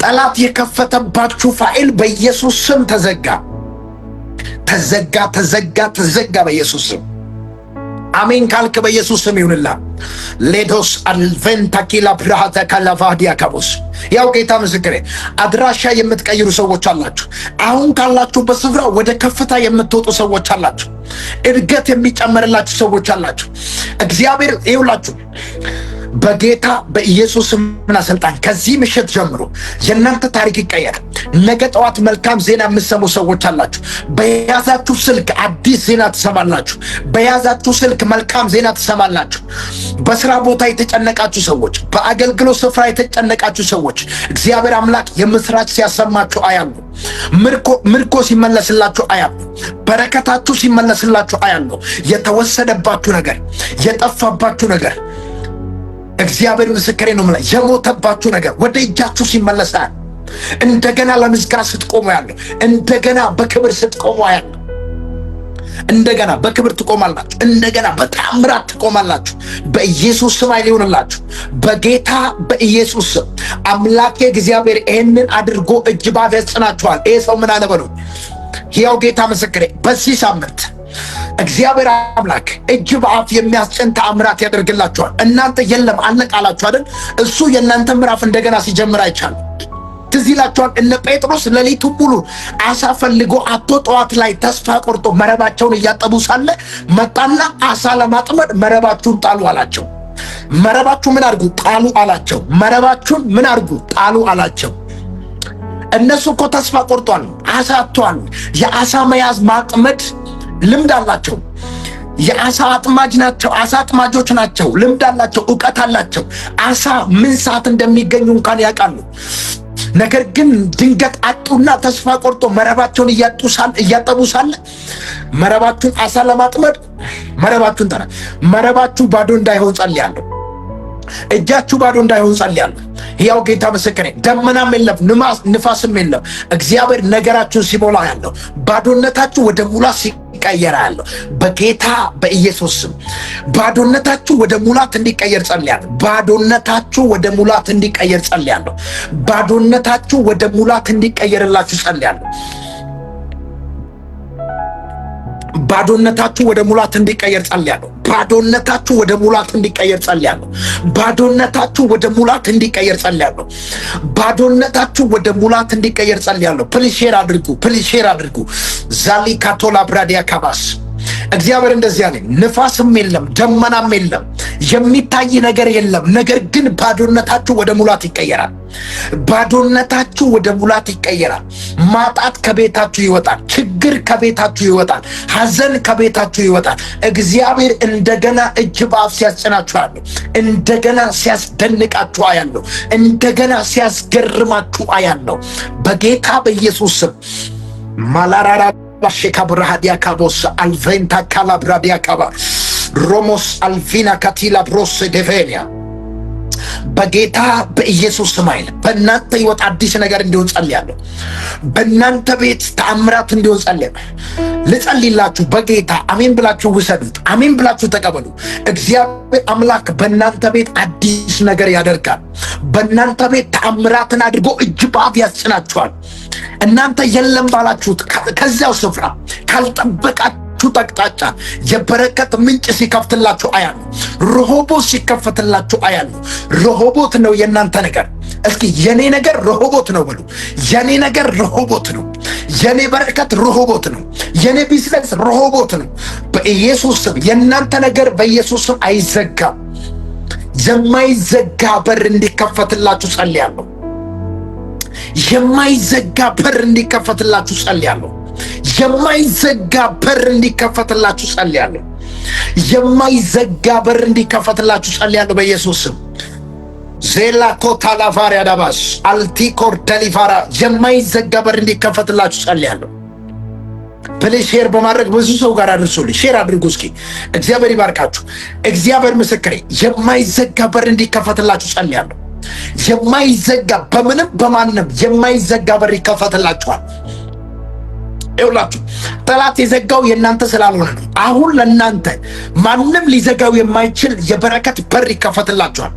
ጠላት የከፈተባችሁ ፋይል በኢየሱስ ስም ተዘጋ። ተዘጋ፣ ተዘጋ፣ ተዘጋ በኢየሱስ ስም። አሜን ካልክ በኢየሱስ ስም ይሁንላ። ሌዶስ አልቬንታኪላ ብራሃተ ካላቫዲያ ካቦስ ያው ጌታ ምስክሬ፣ አድራሻ የምትቀይሩ ሰዎች አላችሁ። አሁን ካላችሁበት ስፍራ ወደ ከፍታ የምትወጡ ሰዎች አላችሁ። እድገት የሚጨመርላችሁ ሰዎች አላችሁ። እግዚአብሔር ይውላችሁ በጌታ በኢየሱስና ስልጣን ከዚህ ምሽት ጀምሮ የእናንተ ታሪክ ይቀየር። ነገ ጠዋት መልካም ዜና የምትሰሙ ሰዎች አላችሁ። በያዛችሁ ስልክ አዲስ ዜና ትሰማላችሁ። በያዛችሁ ስልክ መልካም ዜና ትሰማላችሁ። በስራ ቦታ የተጨነቃችሁ ሰዎች፣ በአገልግሎት ስፍራ የተጨነቃችሁ ሰዎች እግዚአብሔር አምላክ የምስራች ሲያሰማችሁ አያሉ። ምርኮ ሲመለስላችሁ አያሉ። በረከታችሁ ሲመለስላችሁ አያሉ። የተወሰደባችሁ ነገር፣ የጠፋባችሁ ነገር እግዚአብሔር ምስክሬ ነው ማለት የሞተባችሁ ነገር ወደ እጃችሁ ሲመለስ እንደገና ለምስጋና ስትቆሙ ያለው፣ እንደገና በክብር ስትቆሙ ያለው፣ እንደገና በክብር ትቆማላችሁ። እንደገና በታምራት ትቆማላችሁ። በኢየሱስ ስም ይሁንላችሁ። በጌታ በኢየሱስ ስም አምላኬ እግዚአብሔር ይህንን አድርጎ እጅ ባፍ ያጽናችኋል። ይሄ ሰው ምን አለ በሉ። ያው ጌታ ምስክሬ በዚህ ሳምንት እግዚአብሔር አምላክ እጅ በአፍ የሚያስጭን ተአምራት ያደርግላችኋል። እናንተ የለም አለቃላችሁ አይደል? እሱ የእናንተ ምዕራፍ እንደገና ሲጀምር አይቻልም። ትዝ ይላችኋል እነ ጴጥሮስ ሌሊቱን ሙሉ አሳ ፈልጎ አቶ ጠዋት ላይ ተስፋ ቆርጦ መረባቸውን እያጠቡ ሳለ መጣና አሳ ለማጥመድ መረባችሁን ጣሉ አላቸው። መረባችሁ ምን አድርጉ? ጣሉ አላቸው። መረባችሁን ምን አድርጉ? ጣሉ አላቸው። እነሱ እኮ ተስፋ ቆርጧል፣ አሳ አጥቷል። የአሳ መያዝ ማጥመድ ልምድ አላቸው። የአሳ አጥማጅ ናቸው። አሳ አጥማጆች ናቸው። ልምድ አላቸው፣ እውቀት አላቸው። አሳ ምን ሰዓት እንደሚገኙ እንኳን ያውቃሉ። ነገር ግን ድንገት አጡና ተስፋ ቆርጦ መረባቸውን እያጠቡ ሳለ መረባችሁን አሳ ለማጥመድ መረባችሁን ጠራ። መረባችሁ ባዶ እንዳይሆን ጸልያለሁ። እጃችሁ ባዶ እንዳይሆን ጸልያለሁ። ሕያው ጌታ ምስክሬ፣ ደመናም የለም ንፋስም የለም። እግዚአብሔር ነገራችሁን ሲሞላ ያለው ባዶነታችሁ ወደ ሙላት ሲቀየር ያለው በጌታ በኢየሱስ ስም ባዶነታችሁ ወደ ሙላት እንዲቀየር ጸልያለሁ። ባዶነታችሁ ወደ ሙላት እንዲቀየር ጸልያለሁ። ባዶነታችሁ ወደ ሙላት እንዲቀየርላችሁ ጸልያለሁ። ባዶነታችሁ ወደ ሙላት እንዲቀየር ጸልያለሁ። ባዶነታችሁ ወደ ሙላት እንዲቀየር ጸልያለሁ። ባዶነታችሁ ወደ ሙላት እንዲቀየር ጸልያለሁ። ባዶነታችሁ ወደ ሙላት እንዲቀየር ጸልያለሁ። ፕሊዝ ሼር አድርጉ፣ ፕሊዝ ሼር አድርጉ። ዛሊ ካቶላ ብራዲያ ካባስ እግዚአብሔር እንደዚህ አለኝ። ንፋስም የለም ደመናም የለም የሚታይ ነገር የለም። ነገር ግን ባዶነታችሁ ወደ ሙላት ይቀየራል። ባዶነታችሁ ወደ ሙላት ይቀየራል። ማጣት ከቤታችሁ ይወጣል። ችግር ከቤታችሁ ይወጣል። ሐዘን ከቤታችሁ ይወጣል። እግዚአብሔር እንደገና እጅ በአፍ ሲያስጭናችሁ አያለሁ። እንደገና ሲያስደንቃችሁ አያለሁ። እንደገና ሲያስገርማችሁ አያለሁ። በጌታ በኢየሱስ ስም ማላራራ ባሽካ ብራዲያ ካቦስ አልቬንታ ካላብራዲያ ካባ ሮሞስ አልቪና ካቲላ ብሮስ ዴቬኒያ በጌታ በኢየሱስ ስም ኃይል በእናንተ ሕይወት አዲስ ነገር እንዲሆን ጸልያለሁ። በእናንተ ቤት ተአምራት እንዲሆን ጸልያለሁ። ልጸልይላችሁ በጌታ አሜን ብላችሁ ውሰዱት። አሜን ብላችሁ ተቀበሉ። እግዚአብሔር አምላክ በእናንተ ቤት አዲስ ነገር ያደርጋል። በእናንተ ቤት ተአምራትን አድርጎ እጅ በአፍ ያስጭናችኋል። እናንተ የለም ባላችሁት ከዚያው ስፍራ ካልጠበቃችሁ አቅጣጫ የበረከት ምንጭ ሲከፍትላችሁ አያለሁ። ረሆቦት ሲከፈትላችሁ አያለሁ። ረሆቦት ነው የእናንተ ነገር። እስኪ የኔ ነገር ረሆቦት ነው በሉ። የኔ ነገር ረሆቦት ነው። የኔ በረከት ረሆቦት ነው። የኔ ቢዝነስ ረሆቦት ነው። በኢየሱስ ስም የእናንተ ነገር በኢየሱስ ስም አይዘጋም። የማይዘጋ በር እንዲከፈትላችሁ ጸልያለሁ። የማይዘጋ በር እንዲከፈትላችሁ ጸልያለሁ። የማይዘጋ በር እንዲከፈትላችሁ ጸልያለሁ። የማይዘጋ በር እንዲከፈትላችሁ ጸልያለሁ በኢየሱስ ስም። ዜላ ኮታላቫሪያ ዳባስ አልቲኮር ደሊቫራ የማይዘጋ በር እንዲከፈትላችሁ ጸልያለሁ። ፕሊዝ ሼር በማድረግ ብዙ ሰው ጋር አድርሱልኝ። ሼር አድርጉ እስኪ። እግዚአብሔር ይባርካችሁ። እግዚአብሔር ምስክሬ፣ የማይዘጋ በር እንዲከፈትላችሁ ጸልያለሁ። የማይዘጋ በምንም በማንም የማይዘጋ በር ይከፈትላችኋል። ይውላችሁ ጠላት የዘጋው የእናንተ ስላልሆነ ነው። አሁን ለእናንተ ማንም ሊዘጋው የማይችል የበረከት በር ይከፈትላችኋል።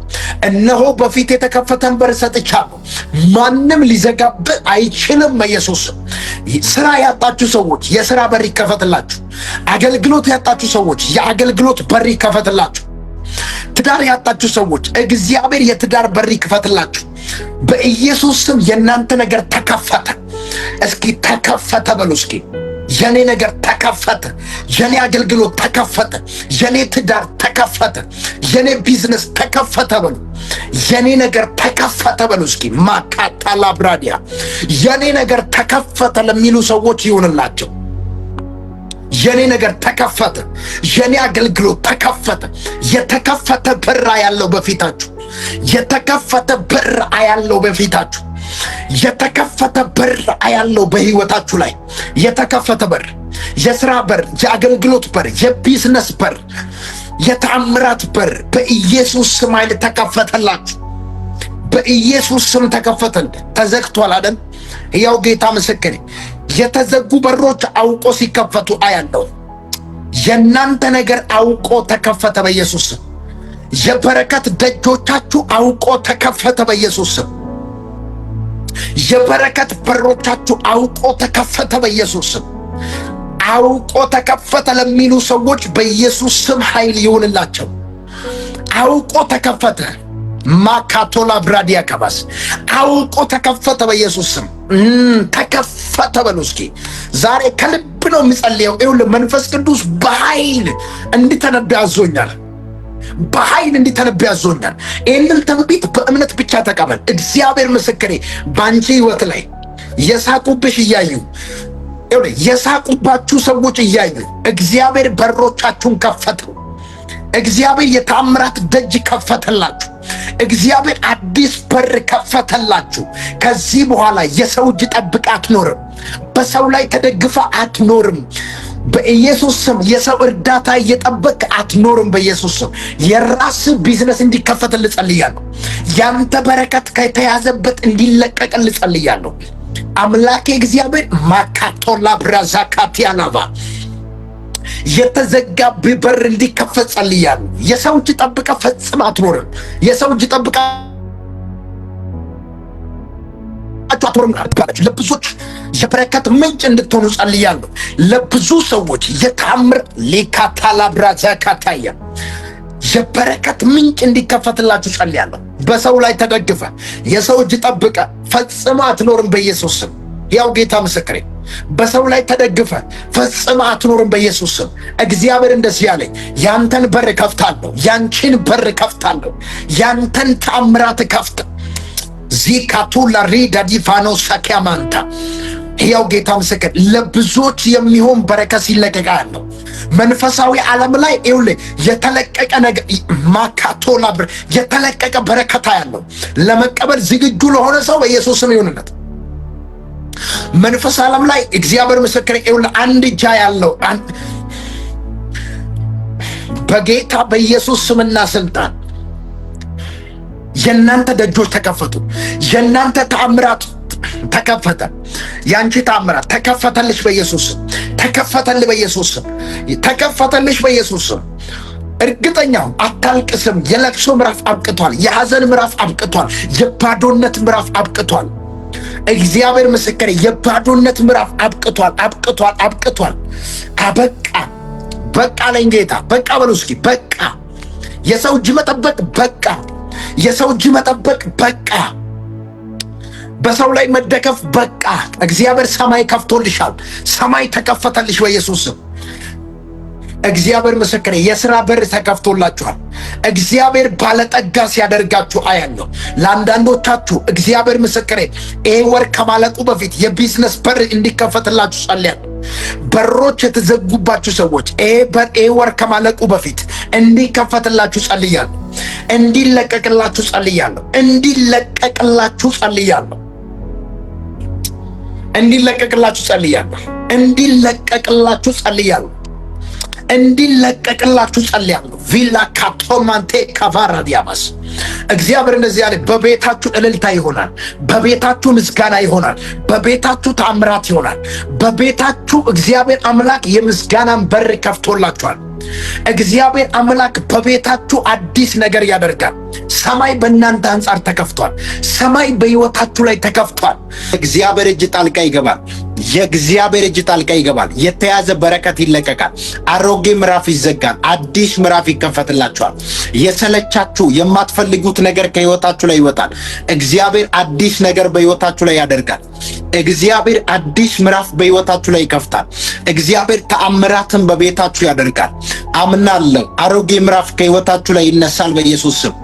እነሆ በፊት የተከፈተን በር ሰጥቻለሁ፣ ማንም ሊዘጋብህ አይችልም። በኢየሱስ ስራ ያጣችሁ ሰዎች የስራ በር ይከፈትላችሁ። አገልግሎት ያጣችሁ ሰዎች የአገልግሎት በር ይከፈትላችሁ። ትዳር ያጣችሁ ሰዎች እግዚአብሔር የትዳር በር ይክፈትላችሁ። በኢየሱስ ስም የእናንተ ነገር ተከፈተ። እስኪ ተከፈተ በሉ እስኪ። የኔ ነገር ተከፈተ። የኔ አገልግሎት ተከፈተ። የኔ ትዳር ተከፈተ። የኔ ቢዝነስ ተከፈተ በሉ። የኔ ነገር ተከፈተ በሉ እስኪ። ማካታላ ብራዲያ የኔ ነገር ተከፈተ ለሚሉ ሰዎች ይሁንላቸው። የኔ ነገር ተከፈተ። የኔ አገልግሎት ተከፈተ። የተከፈተ በር ያለው በፊታችሁ። የተከፈተ በር ያለው በፊታችሁ። የተከፈተ በር ያለው በህይወታችሁ ላይ የተከፈተ በር፣ የሥራ በር፣ የአገልግሎት በር፣ የቢዝነስ በር፣ የተአምራት በር በኢየሱስ ስም ኃይል ተከፈተላችሁ። በኢየሱስ ስም ተከፈተል። ተዘግቷል አይደል? ያው ጌታ ምስክሬ፣ የተዘጉ በሮች አውቆ ሲከፈቱ አያለው። የእናንተ ነገር አውቆ ተከፈተ በኢየሱስ ስም። የበረከት ደጆቻችሁ አውቆ ተከፈተ በኢየሱስ ስም። የበረከት በሮቻችሁ አውቆ ተከፈተ በኢየሱስ ስም። አውቆ ተከፈተ ለሚሉ ሰዎች በኢየሱስ ስም ኃይል ይሁንላቸው። አውቆ ተከፈተ። ማካቶላ ብራዲያ ከባስ አውቆ ተከፈተ በኢየሱስ ስም ተከፈተ በሉ እስኪ። ዛሬ ከልብ ነው የምጸልየው። ይኸውልህ መንፈስ ቅዱስ በኃይል እንዲተነብይ አዞኛል። በኃይል እንዲተነብይ አዞኛል። ይህንን ትንቢት በእምነት ብቻ ተቀበል። እግዚአብሔር ምስክሬ፣ በአንቺ ህይወት ላይ የሳቁብሽ እያዩ የሳቁባችሁ ሰዎች እያዩ እግዚአብሔር በሮቻችሁን ከፈተው። እግዚአብሔር የተአምራት ደጅ ከፈተላችሁ። እግዚአብሔር አዲስ በር ከፈተላችሁ። ከዚህ በኋላ የሰው እጅ ጠብቃ አትኖርም። በሰው ላይ ተደግፋ አትኖርም። በኢየሱስ ስም የሰው እርዳታ እየጠበቅ አትኖርም። በኢየሱስ ስም የራስ ቢዝነስ እንዲከፈትልህ ጸልያለሁ። ያንተ በረከት ከተያዘበት እንዲለቀቅልህ ጸልያለሁ። አምላኬ እግዚአብሔር ማካቶላ ብራዛካቲያናባ የተዘጋብ በር እንዲከፈት ጸልያለሁ። የሰው እጅ ጠብቀ ፈጽም አትኖርም። የሰው እጅ ጠብቀ አትኖርም። ለብዙዎች የበረከት ምንጭ እንድትሆኑ ጸልያለሁ። ለብዙ ሰዎች የታምር ሊካታላ ብራዛካታያ የበረከት ምንጭ እንዲከፈትላችሁ ጸልያለሁ። በሰው ላይ ተደግፈ የሰው እጅ ጠብቀ ፈጽም አትኖርም። በኢየሱስ ስም ያው ጌታ ምስክሬ፣ በሰው ላይ ተደግፈ ፈጽም አትኖርም። በኢየሱስ ስም እግዚአብሔር እንደዚህ ያለኝ፣ ያንተን በር ከፍታለሁ፣ ያንቺን በር ከፍታለሁ፣ ያንተን ተአምራት ከፍታ ዚካቱላ ሪዳ ዲፋኖ ሳኪያማንታ ያው ጌታ ምስክር፣ ለብዙዎች የሚሆን በረከት ሲለቀቅ ያለው መንፈሳዊ ዓለም ላይ ይኸውልህ የተለቀቀ ነገር ማካቶላ የተለቀቀ በረከታ ያለው ለመቀበል ዝግጁ ለሆነ ሰው በኢየሱስ ስም ይሁንለት። መንፈስ ዓለም ላይ እግዚአብሔር ምስክር፣ ይኸውልህ አንድ እጃ ያለው በጌታ በኢየሱስ ስምና ስልጣን የእናንተ ደጆች ተከፈቱ። የእናንተ ተአምራት ተከፈተ። ያንቺ ተአምራት ተከፈተልሽ በኢየሱስ ስም። ተከፈተልሽ በኢየሱስ ስም። ተከፈተልሽ በኢየሱስ ስም። እርግጠኛው አታልቅስም። የለቅሶ ምዕራፍ አብቅቷል። የሐዘን ምዕራፍ አብቅቷል። የባዶነት ምዕራፍ አብቅቷል። እግዚአብሔር ምስክር፣ የባዶነት ምዕራፍ አብቅቷል። አብቅቷል። አብቅቷል። አበቃ። በቃ ለኝ ጌታ በቃ በሉ እስኪ። በቃ የሰው እጅ መጠበቅ በቃ። የሰው እጅ መጠበቅ በቃ። በሰው ላይ መደገፍ በቃ። እግዚአብሔር ሰማይ ከፍቶልሻል። ሰማይ ተከፈተልሽ በኢየሱስ ስም። እግዚአብሔር ምስክሬ፣ የሥራ በር ተከፍቶላችኋል። እግዚአብሔር ባለጠጋ ሲያደርጋችሁ አያለሁ። ለአንዳንዶቻችሁ እግዚአብሔር ምስክሬ፣ ይሄ ወር ከማለቁ በፊት የቢዝነስ በር እንዲከፈትላችሁ ጸልያለሁ። በሮች የተዘጉባችሁ ሰዎች ይሄ ወር ከማለቁ በፊት እንዲከፈትላችሁ ጸልያለሁ። እንዲለቀቅላችሁ ጸልያለሁ። እንዲለቀቅላችሁ ጸልያለሁ። እንዲለቀቅላችሁ ጸልያለሁ። እንዲለቀቅላችሁ ጸልያለሁ። እንዲለቀቅላችሁ ጸልያለሁ። ቪላ ካቶማንቴ ካቫራ ዲያማስ እግዚአብሔር እንደዚህ ያለ፣ በቤታችሁ እልልታ ይሆናል። በቤታችሁ ምስጋና ይሆናል። በቤታችሁ ተአምራት ይሆናል። በቤታችሁ እግዚአብሔር አምላክ የምስጋናን በር ከፍቶላችኋል። እግዚአብሔር አምላክ በቤታችሁ አዲስ ነገር ያደርጋል። ሰማይ በእናንተ አንጻር ተከፍቷል። ሰማይ በሕይወታችሁ ላይ ተከፍቷል። እግዚአብሔር እጅ ጣልቃ ይገባል። የእግዚአብሔር እጅ ጣልቃ ይገባል። የተያዘ በረከት ይለቀቃል። አሮጌ ምዕራፍ ይዘጋል። አዲስ ምዕራፍ ይከፈትላችኋል። የሰለቻችሁ የማትፈልጉት ነገር ከሕይወታችሁ ላይ ይወጣል። እግዚአብሔር አዲስ ነገር በሕይወታችሁ ላይ ያደርጋል። እግዚአብሔር አዲስ ምዕራፍ በሕይወታችሁ ላይ ይከፍታል። እግዚአብሔር ተአምራትን በቤታችሁ ያደርጋል። አምናለሁ። አሮጌ ምዕራፍ ከሕይወታችሁ ላይ ይነሳል በኢየሱስ ስም።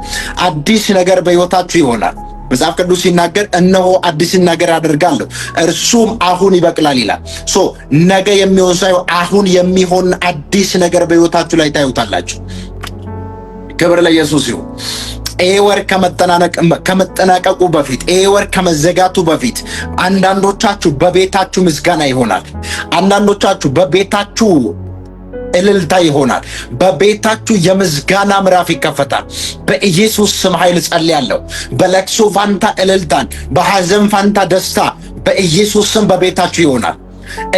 አዲስ ነገር በሕይወታችሁ ይሆናል። መጽሐፍ ቅዱስ ሲናገር እነሆ አዲስን ነገር አደርጋለሁ እርሱም አሁን ይበቅላል ይላል። ነገ የሚሆን ሳይሆን አሁን የሚሆን አዲስ ነገር በሕይወታችሁ ላይ ታዩታላችሁ። ክብር ለኢየሱስ ይሁን። ይሄ ወር ከመጠናቀቁ በፊት፣ ይሄ ወር ከመዘጋቱ በፊት አንዳንዶቻችሁ በቤታችሁ ምስጋና ይሆናል። አንዳንዶቻችሁ በቤታችሁ እልልታ ይሆናል። በቤታችሁ የምስጋና ምዕራፍ ይከፈታል። በኢየሱስ ስም ኃይል ጸልያለሁ። በለቅሶ ፋንታ እልልታን፣ በሐዘን ፋንታ ደስታ በኢየሱስ ስም በቤታችሁ ይሆናል።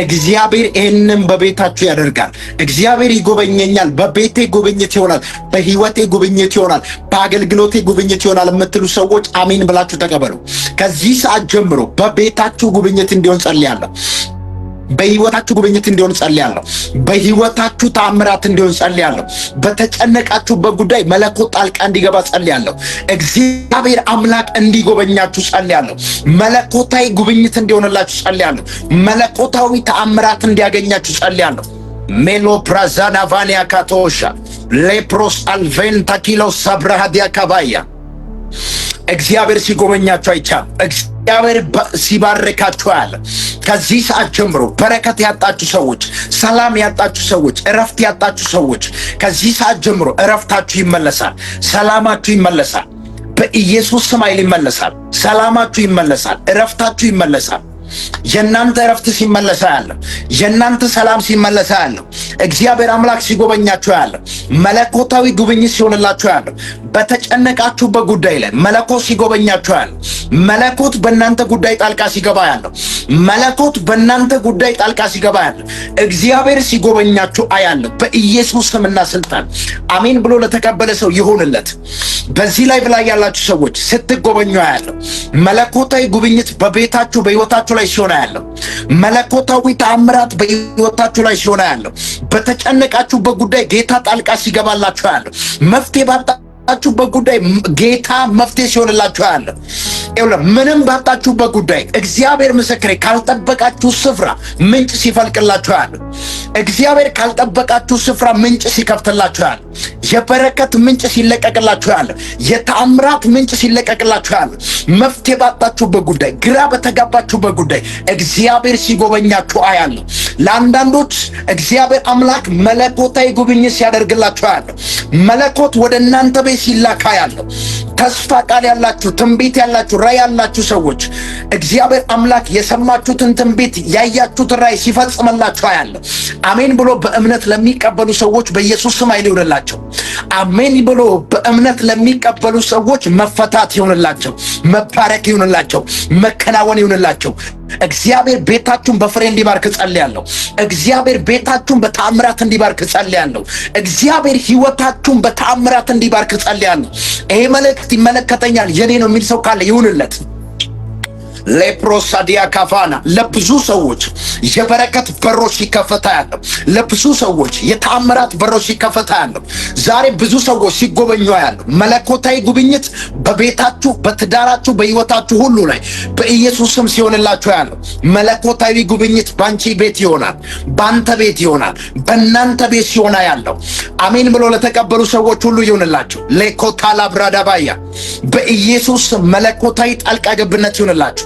እግዚአብሔር ይህንን በቤታችሁ ያደርጋል። እግዚአብሔር ይጎበኘኛል፣ በቤቴ ጉብኝት ይሆናል፣ በህይወቴ ጉብኝት ይሆናል፣ በአገልግሎቴ ጉብኝት ይሆናል የምትሉ ሰዎች አሜን ብላችሁ ተቀበሉ። ከዚህ ሰዓት ጀምሮ በቤታችሁ ጉብኝት እንዲሆን ጸልያለሁ። በህይወታችሁ ጉብኝት እንዲሆን ጸልያለሁ። በህይወታችሁ ተአምራት እንዲሆን ጸልያለሁ። በተጨነቃችሁበት ጉዳይ መለኮት ጣልቃ እንዲገባ ጸልያለሁ። እግዚአብሔር አምላክ እንዲጎበኛችሁ ጸልያለሁ። መለኮታዊ ጉብኝት እንዲሆንላችሁ ጸልያለሁ። መለኮታዊ ተአምራት እንዲያገኛችሁ ጸልያለሁ። ሜሎ ፕራዛና ቫኒያ ካቶሻ ሌፕሮስ አልቬንታ ኪሎ ሳብራሃዲያ ካባያ እግዚአብሔር ሲጎበኛችሁ አይቻልም። እግዚአብሔር ሲባርካችሁ ያለ ከዚህ ሰዓት ጀምሮ በረከት ያጣችሁ ሰዎች፣ ሰላም ያጣችሁ ሰዎች፣ እረፍት ያጣችሁ ሰዎች ከዚህ ሰዓት ጀምሮ እረፍታችሁ ይመለሳል፣ ሰላማችሁ ይመለሳል። በኢየሱስ ስም ኃይል ይመለሳል። ሰላማችሁ ይመለሳል፣ እረፍታችሁ ይመለሳል። የእናንተ እረፍት ሲመለሳ ያለው፣ የእናንተ ሰላም ሲመለሳ ያለው፣ እግዚአብሔር አምላክ ሲጎበኛችሁ ያለው፣ መለኮታዊ ጉብኝት ሲሆንላችሁ ያለው፣ በተጨነቃችሁበት ጉዳይ ላይ መለኮት ሲጎበኛችሁ ያለው፣ መለኮት በእናንተ ጉዳይ ጣልቃ ሲገባ ያለው፣ መለኮት በእናንተ ጉዳይ ጣልቃ ሲገባ ያለው፣ እግዚአብሔር ሲጎበኛችሁ አያለሁ በኢየሱስ ስምና ስልጣን። አሜን ብሎ ለተቀበለ ሰው ይሁንለት። በዚህ ላይ ብላ ያላችሁ ሰዎች ስትጎበኙ ያለው መለኮታዊ ጉብኝት በቤታችሁ በሕይወታችሁ ላይ ሲሆን ያለው፣ መለኮታዊ ተአምራት በሕይወታችሁ ላይ ሲሆን ያለው፣ በተጨነቃችሁበት ጉዳይ ጌታ ጣልቃ ሲገባላችሁ ያለው፣ መፍትሄ ባጣችሁበት ጉዳይ ጌታ መፍትሄ ሲሆንላችሁ ያለው፣ ምንም ባጣችሁበት ጉዳይ እግዚአብሔር ምስክሬ ካልጠበቃችሁ ስፍራ ምንጭ ሲፈልቅላችሁ ያለው፣ እግዚአብሔር ካልጠበቃችሁ ስፍራ ምንጭ ሲከፍትላችሁ ያለው፣ የበረከት ምንጭ ሲለቀቅላችሁ ያለው፣ የተአምራት ምንጭ ሲለቀቅላችሁ ያለው፣ መፍትሄ ባጣችሁበት ጉዳይ፣ ግራ በተጋባችሁበት ጉዳይ እግዚአብሔር ሲጎበኛችሁ አያለሁ። ለአንዳንዶች እግዚአብሔር አምላክ መለኮታዊ ጉብኝት ሲያደርግላችሁ ያለው፣ መለኮት ወደ እናንተ ቤት ሲላካ ያለው፣ ተስፋ ቃል ያላችሁ፣ ትንቢት ያላችሁ፣ ራእይ ያላችሁ ሰዎች እግዚአብሔር አምላክ የሰማችሁትን ትንቢት ያያችሁትን ራእይ ሲፈጽምላችሁ አያለሁ። አሜን ብሎ በእምነት ለሚቀበሉ ሰዎች በኢየሱስ ስም ኃይል ይሁንላቸው። አሜን ብሎ በእምነት ለሚቀበሉ ሰዎች መፈታት ይሁንላቸው፣ መባረክ ይሁንላቸው፣ መከናወን ይሁንላቸው። እግዚአብሔር ቤታችሁን በፍሬ እንዲባርክ ጸልያለሁ። እግዚአብሔር ቤታችሁን በተአምራት እንዲባርክ ጸልያለሁ። እግዚአብሔር ሕይወታችሁን በተአምራት እንዲባርክ ጸልያለሁ። ይሄ መልእክት ይመለከተኛል የኔ ነው የሚል ሰው ካለ ይሁንለት። ሌፕሮሳዲያ ካፋና ለብዙ ሰዎች የበረከት በሮች ይከፈታ ያለው፣ ለብዙ ሰዎች የተአምራት በሮች ይከፈታ ያለው፣ ዛሬ ብዙ ሰዎች ሲጎበኙ ያለው መለኮታዊ ጉብኝት በቤታችሁ፣ በትዳራችሁ፣ በሕይወታችሁ ሁሉ ላይ በኢየሱስ ስም ሲሆንላችሁ ያለው መለኮታዊ ጉብኝት ባንቺ ቤት ይሆናል፣ ባንተ ቤት ይሆናል፣ በእናንተ ቤት ሲሆን ያለው አሜን ብሎ ለተቀበሉ ሰዎች ሁሉ ይሆንላችሁ። ሌኮታላ ብራዳባያ በኢየሱስ መለኮታዊ ጣልቃ ገብነት ይሆንላችሁ።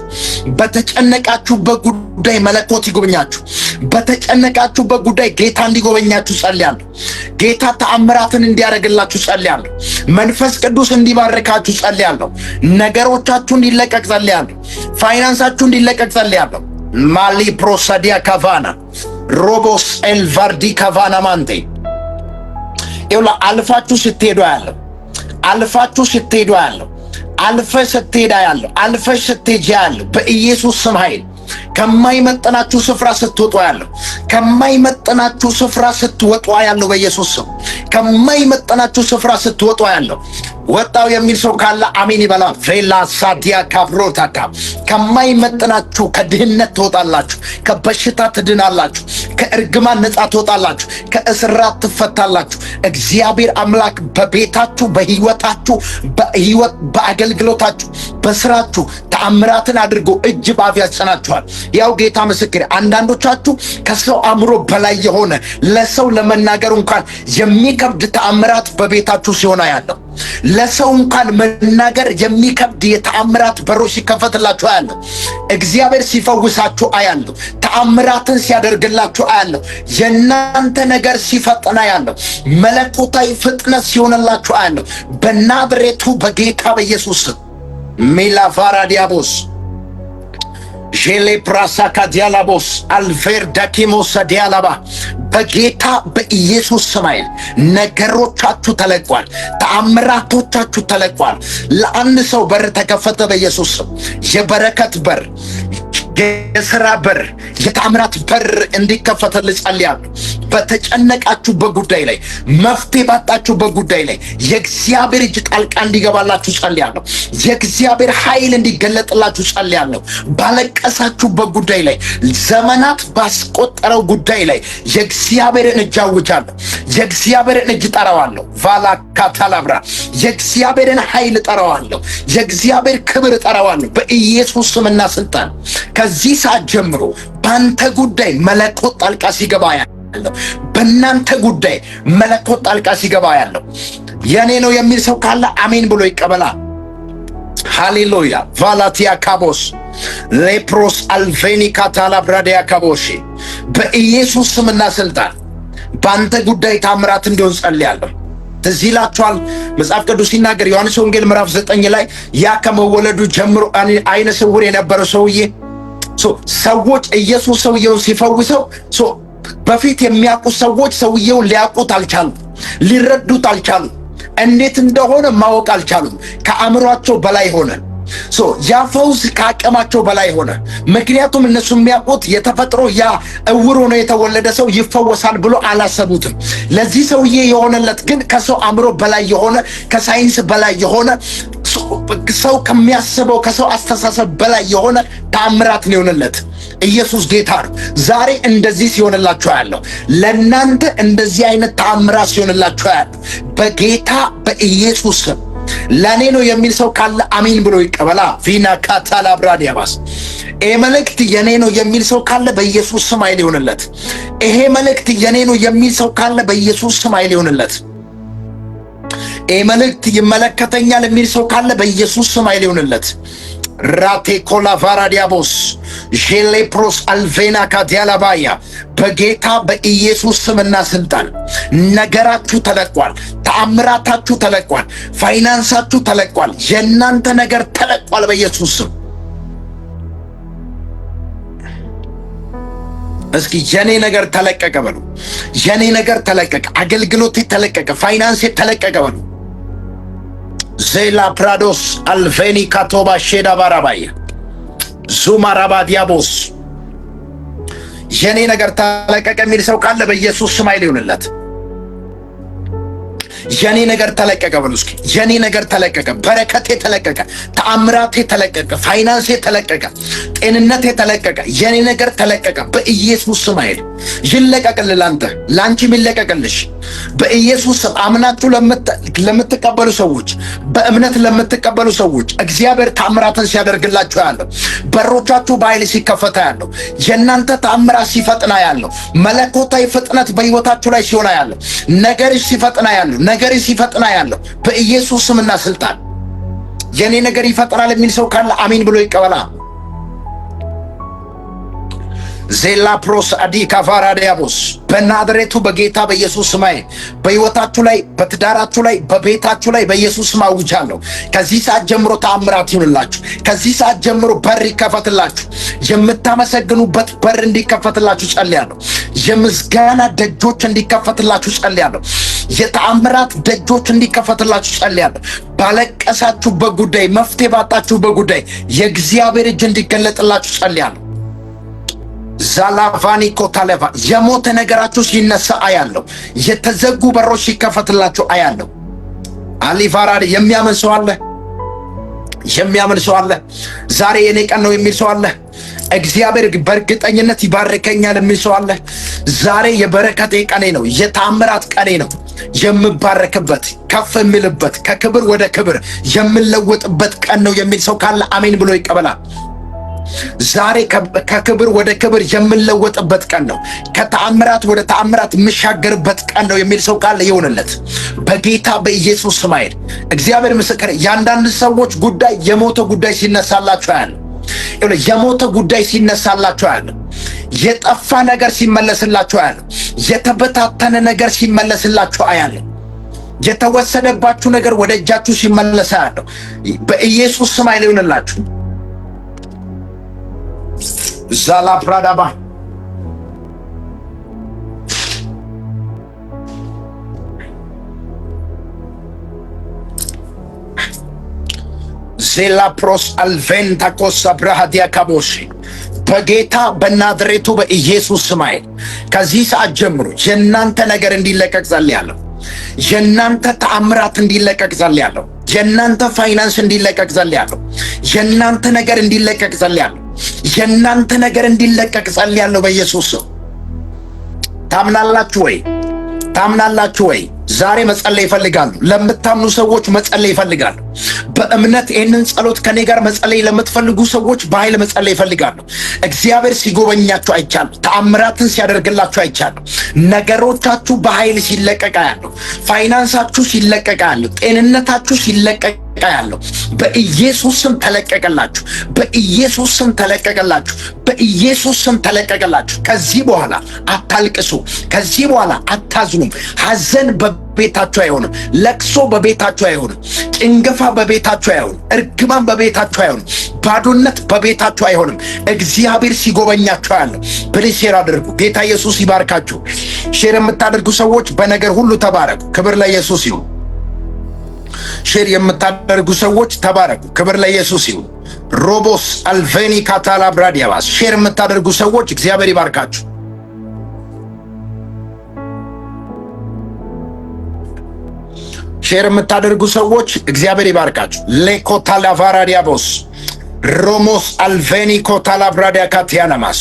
በተጨነቃችሁበት ጉዳይ መለኮት ይጎበኛችሁ። በተጨነቃችሁበት ጉዳይ ጌታ እንዲጎበኛችሁ ጸልያለሁ። ጌታ ተአምራትን እንዲያደርግላችሁ ጸልያለሁ። መንፈስ ቅዱስ እንዲባርካችሁ ጸልያለሁ። ነገሮቻችሁ እንዲለቀቅ ጸልያለሁ። ፋይናንሳችሁ እንዲለቀቅ ጸልያለሁ። ማሊ ፕሮሳዲያ ካቫና ሮቦስ ኤልቫርዲ ካቫና ማንቴ ይውላ አልፋችሁ ስትሄዱ ያለው፣ አልፋችሁ ስትሄዱ ያለው፣ አልፈሽ ስትሄዳ ያለው፣ አልፈሽ ስትሄጂ ያለው በኢየሱስ ስም ኃይል ከማይመጥናችሁ ስፍራ ስትወጡ ያለው፣ ከማይመጥናችሁ ስፍራ ስትወጡ ያለው በኢየሱስ ስም ከማይመጥናችሁ ስፍራ ስትወጡ ያለው ወጣው የሚል ሰው ካለ አሜን ይበላ። ቬላ ሳዲያ ካብሮታካ ከማይመጥናችሁ ከድህነት ትወጣላችሁ፣ ከበሽታ ትድናላችሁ፣ ከእርግማን ነጻ ትወጣላችሁ፣ ከእስራት ትፈታላችሁ። እግዚአብሔር አምላክ በቤታችሁ፣ በሕይወታችሁ፣ በአገልግሎታችሁ፣ በስራችሁ ተአምራትን አድርጎ እጅ ባፍ ያጸናችኋል። ያው ጌታ ምስክር፣ አንዳንዶቻችሁ ከሰው አእምሮ በላይ የሆነ ለሰው ለመናገር እንኳን የሚከብድ ተአምራት በቤታችሁ ሲሆን ያለው፣ ለሰው እንኳን መናገር የሚከብድ የተአምራት በሮች ሲከፈትላችሁ አያለሁ። እግዚአብሔር ሲፈውሳችሁ አያለሁ። ተአምራትን ሲያደርግላችሁ አያለሁ። የእናንተ ነገር ሲፈጥና አያለሁ። መለኮታዊ ፍጥነት ሲሆንላችሁ አያለሁ። በናዝሬቱ በጌታ በኢየሱስ ሚላፋራ ዲያቦስ ጄሌ ፕራሳካ ዲያላቦስ አልቬር ዳኪሞስ ዲያላባ በጌታ በኢየሱስ ስም ነገሮቻችሁ ተለቋል። ተአምራቶቻችሁ ተለቋል። ለአንድ ሰው በር ተከፈተ በኢየሱስ ስም። የበረከት በር፣ የሥራ በር፣ የታምራት በር እንዲከፈትልህ ጸልያለሁ። በተጨነቃችሁበት ጉዳይ ላይ፣ መፍትሄ ባጣችሁበት ጉዳይ ላይ የእግዚአብሔር እጅ ጣልቃ እንዲገባላችሁ ጸልያለሁ። የእግዚአብሔር ኃይል እንዲገለጥላችሁ ጸልያለሁ። ባለቀሳችሁበት ጉዳይ ላይ፣ ዘመናት ባስቆጠረው ጉዳይ ላይ የእግዚአብሔርን እጅ አውጃለሁ። የእግዚአብሔርን እጅ ጠራዋለሁ። ቫላካታላብራ የእግዚአብሔርን ኃይል ጠራዋለሁ። የእግዚአብሔር ክብር ጠራዋለሁ በኢየሱስ ስምና ስልጣን። ከዚህ ሰዓት ጀምሮ በአንተ ጉዳይ መለኮት ጣልቃ ሲገባ ያለው፣ በእናንተ ጉዳይ መለኮት ጣልቃ ሲገባ ያለው። የኔ ነው የሚል ሰው ካለ አሜን ብሎ ይቀበላ። ሃሌሉያ። ቫላቲያ ካቦስ ሌፕሮስ አልቬኒ ካታላ ብራዲያ ካቦሺ በኢየሱስ ስምና ስልጣን በአንተ ጉዳይ ታምራት እንዲሆን ጸልያለሁ። ትዝ ይላችኋል መጽሐፍ ቅዱስ ሲናገር ዮሐንስ ወንጌል ምዕራፍ 9 ላይ ያ ከመወለዱ ጀምሮ አይነ ስውር የነበረው ሰውዬ ሰዎች ኢየሱስ ሰውየውን ሲፈውሰው በፊት የሚያውቁት ሰዎች ሰውየውን ሊያውቁት አልቻሉም፣ ሊረዱት አልቻሉም። እንዴት እንደሆነ ማወቅ አልቻሉም። ከአእምሯቸው በላይ ሆነ። ያ ፈውስ ከአቅማቸው በላይ ሆነ። ምክንያቱም እነሱ የሚያውቁት የተፈጥሮ ያ እውር ሆኖ የተወለደ ሰው ይፈወሳል ብሎ አላሰቡትም። ለዚህ ሰውዬ የሆነለት ግን ከሰው አእምሮ በላይ የሆነ፣ ከሳይንስ በላይ የሆነ፣ ሰው ከሚያስበው ከሰው አስተሳሰብ በላይ የሆነ ተአምራት ነው የሆነለት። ኢየሱስ ጌታ ነው። ዛሬ እንደዚህ ሲሆንላችሁ ያለው ለእናንተ እንደዚህ አይነት ተአምራት ሲሆንላችሁ ያለው በጌታ በኢየሱስ ስም። ለኔ ነው የሚል ሰው ካለ አሜን ብሎ ይቀበላ። ቪና ካታላ ብራዲያባስ ይሄ መልእክት የኔ ነው የሚል ሰው ካለ በኢየሱስ ስም ኃይል ይሆንለት። ይሄ መልእክት የኔ ነው የሚል ሰው ካለ በኢየሱስ ስም ኃይል ይሆንለት። ይሄ መልእክት ይመለከተኛል የሚል ሰው ካለ በኢየሱስ ስም ኃይል ይሆንለት። ራቴ ኮላ ቫራዲያቦስ ጄሌፕሮስ አልቬና ካዲያላባያ በጌታ በኢየሱስ ስምና ስልጣን ነገራችሁ ተለቋል። ተአምራታችሁ ተለቋል። ፋይናንሳችሁ ተለቋል። የእናንተ ነገር ተለቋል በኢየሱስ ስም። እስኪ የኔ ነገር ተለቀቀ በሉ። የኔ ነገር ተለቀቀ። አገልግሎቴ ተለቀቀ። ፋይናንሴ ተለቀቀ በሉ። ዜላ ፕራዶስ አልቬኒ ካቶባ ሼዳ ባራባያ ዙማራባ ዲያቦስ የኔ ነገር ተለቀቀ የሚል ሰው ካለ በኢየሱስ ስም ኃይል ይሁንለት። የኔ ነገር ተለቀቀ በሉ እስኪ። የኔ ነገር ተለቀቀ። በረከቴ ተለቀቀ። ተአምራቴ ተለቀቀ። ፋይናንሴ ተለቀቀ። ጤንነቴ ተለቀቀ። የኔ ነገር ተለቀቀ በኢየሱስ ስም ኃይል ይለቀቅልህ። ላንተ ላንቺ ይለቀቅልሽ በኢየሱስ ስም። አምናችሁ ለምትቀበሉ ሰዎች፣ በእምነት ለምትቀበሉ ሰዎች እግዚአብሔር ተአምራትን ሲያደርግላችሁ ያለው፣ በሮቻችሁ በኃይል ሲከፈታ ያለው፣ የእናንተ ተአምራት ሲፈጥና ያለው፣ መለኮታዊ ፍጥነት በሕይወታችሁ ላይ ሲሆን ያለው፣ ነገርሽ ሲፈጥና ያለው፣ ነገር ሲፈጥና ያለው በኢየሱስ ስምና ስልጣን። የኔ ነገር ይፈጥናል የሚል ሰው ካለ አሜን ብሎ ይቀበላ። ዜላ ፕሮስ አዲ ካፋራ ዲያቦስ በናዝሬቱ በጌታ በኢየሱስ ስም በሕይወታችሁ ላይ፣ በትዳራችሁ ላይ፣ በቤታችሁ ላይ በኢየሱስ ስም አውጃለሁ። ከዚህ ሰዓት ጀምሮ ተአምራት ይሁንላችሁ። ከዚህ ሰዓት ጀምሮ በር ይከፈትላችሁ። የምታመሰግኑበት በር እንዲከፈትላችሁ ጸልያለሁ። የምስጋና ደጆች እንዲከፈትላችሁ ጸልያለሁ። የተአምራት ደጆች እንዲከፈትላችሁ ጸልያለሁ። ባለቀሳችሁበት ጉዳይ፣ መፍትሄ ባጣችሁበት ጉዳይ የእግዚአብሔር እጅ እንዲገለጥላችሁ ጸልያለሁ። ዛላቫኒ ኮታሌቫ የሞተ ነገራችሁ ሲነሳ አያለሁ። የተዘጉ በሮች ሲከፈትላችሁ አያለሁ። አሊቫራድ የሚያምን ሰው አለ? የሚያምን ሰው አለ? ዛሬ የኔ ቀን ነው የሚል ሰው አለ? እግዚአብሔር በእርግጠኝነት ይባርከኛል የሚል ሰው አለ? ዛሬ የበረከቴ ቀኔ ነው፣ የተአምራት ቀኔ ነው፣ የምባረክበት፣ ከፍ የምልበት፣ ከክብር ወደ ክብር የምለወጥበት ቀን ነው የሚል ሰው ካለ አሜን ብሎ ይቀበላል። ዛሬ ከክብር ወደ ክብር የምለወጥበት ቀን ነው፣ ከተአምራት ወደ ተአምራት የምሻገርበት ቀን ነው የሚል ሰው ካለ ይሆንለት በጌታ በኢየሱስ ስም። እግዚአብሔር ምስክር። የአንዳንድ ሰዎች ጉዳይ የሞተ ጉዳይ ሲነሳላችሁ ያለ፣ የሞተ ጉዳይ ሲነሳላችሁ ያለ፣ የጠፋ ነገር ሲመለስላችሁ ያለ፣ የተበታተነ ነገር ሲመለስላችሁ አያለ፣ የተወሰደባችሁ ነገር ወደ እጃችሁ ሲመለስ ያለው በኢየሱስ ስም ይሁንላችሁ። ዛላ ፕራዳባ ዜላ ፕሮስ አልቬንታ ኮሳ ብራሃዲያ ካቦሺ በጌታ በናዝሬቱ በኢየሱስ ስም ኃይል ከዚህ ሰዓት ጀምሮ የእናንተ ነገር እንዲለቀቅ ጸልያለሁ። የእናንተ ተአምራት እንዲለቀቅ ጸልያለሁ። የእናንተ ፋይናንስ እንዲለቀቅ ጸልያለሁ። የእናንተ ነገር እንዲለቀቅ ጸልያለሁ። የእናንተ ነገር እንዲለቀቅ ጸልያለሁ በኢየሱስ ስም። ታምናላችሁ ወይ? ታምናላችሁ ወይ? ዛሬ መጸለይ ይፈልጋሉ። ለምታምኑ ሰዎች መጸለይ ይፈልጋሉ። በእምነት ይህንን ጸሎት ከኔ ጋር መጸለይ ለምትፈልጉ ሰዎች በኃይል መጸለይ ይፈልጋሉ። እግዚአብሔር ሲጎበኛችሁ አይቻለሁ። ተአምራትን ሲያደርግላችሁ አይቻለሁ። ነገሮቻችሁ በኃይል ሲለቀቃ ያለው፣ ፋይናንሳችሁ ሲለቀቃ ያለው፣ ጤንነታችሁ ሲለቀቃ ያለው በኢየሱስ ስም ተለቀቀላችሁ። በኢየሱስ ስም ተለቀቀላችሁ። በኢየሱስ ስም ተለቀቀላችሁ። ከዚህ በኋላ አታልቅሱ። ከዚህ በኋላ አታዝኑም። ሐዘን በቤታችሁ አይሆንም። ለቅሶ በቤታችሁ አይሆንም። ጭንገፋ በቤታችሁ አይሆንም። እርግማን በቤታችሁ አይሆንም። ባዶነት በቤታችሁ አይሆንም። እግዚአብሔር ሲጎበኛችሁ ያለው። ፕሊዝ ሼር አድርጉ። ጌታ ኢየሱስ ይባርካችሁ። ሼር የምታደርጉ ሰዎች በነገር ሁሉ ተባረኩ። ክብር ለኢየሱስ ይሁን። ሼር የምታደርጉ ሰዎች ተባረኩ። ክብር ለኢየሱስ ይሁን። ሮቦስ አልቬኒ ካታላ ብራዲያባስ ሼር የምታደርጉ ሰዎች እግዚአብሔር ይባርካችሁ። ሼር የምታደርጉ ሰዎች እግዚአብሔር ይባርካችሁ። ሌኮታላ ቫራዲያቦስ ሮሞስ አልቬኒ ኮታላ ብራዲያ ካቲያናማስ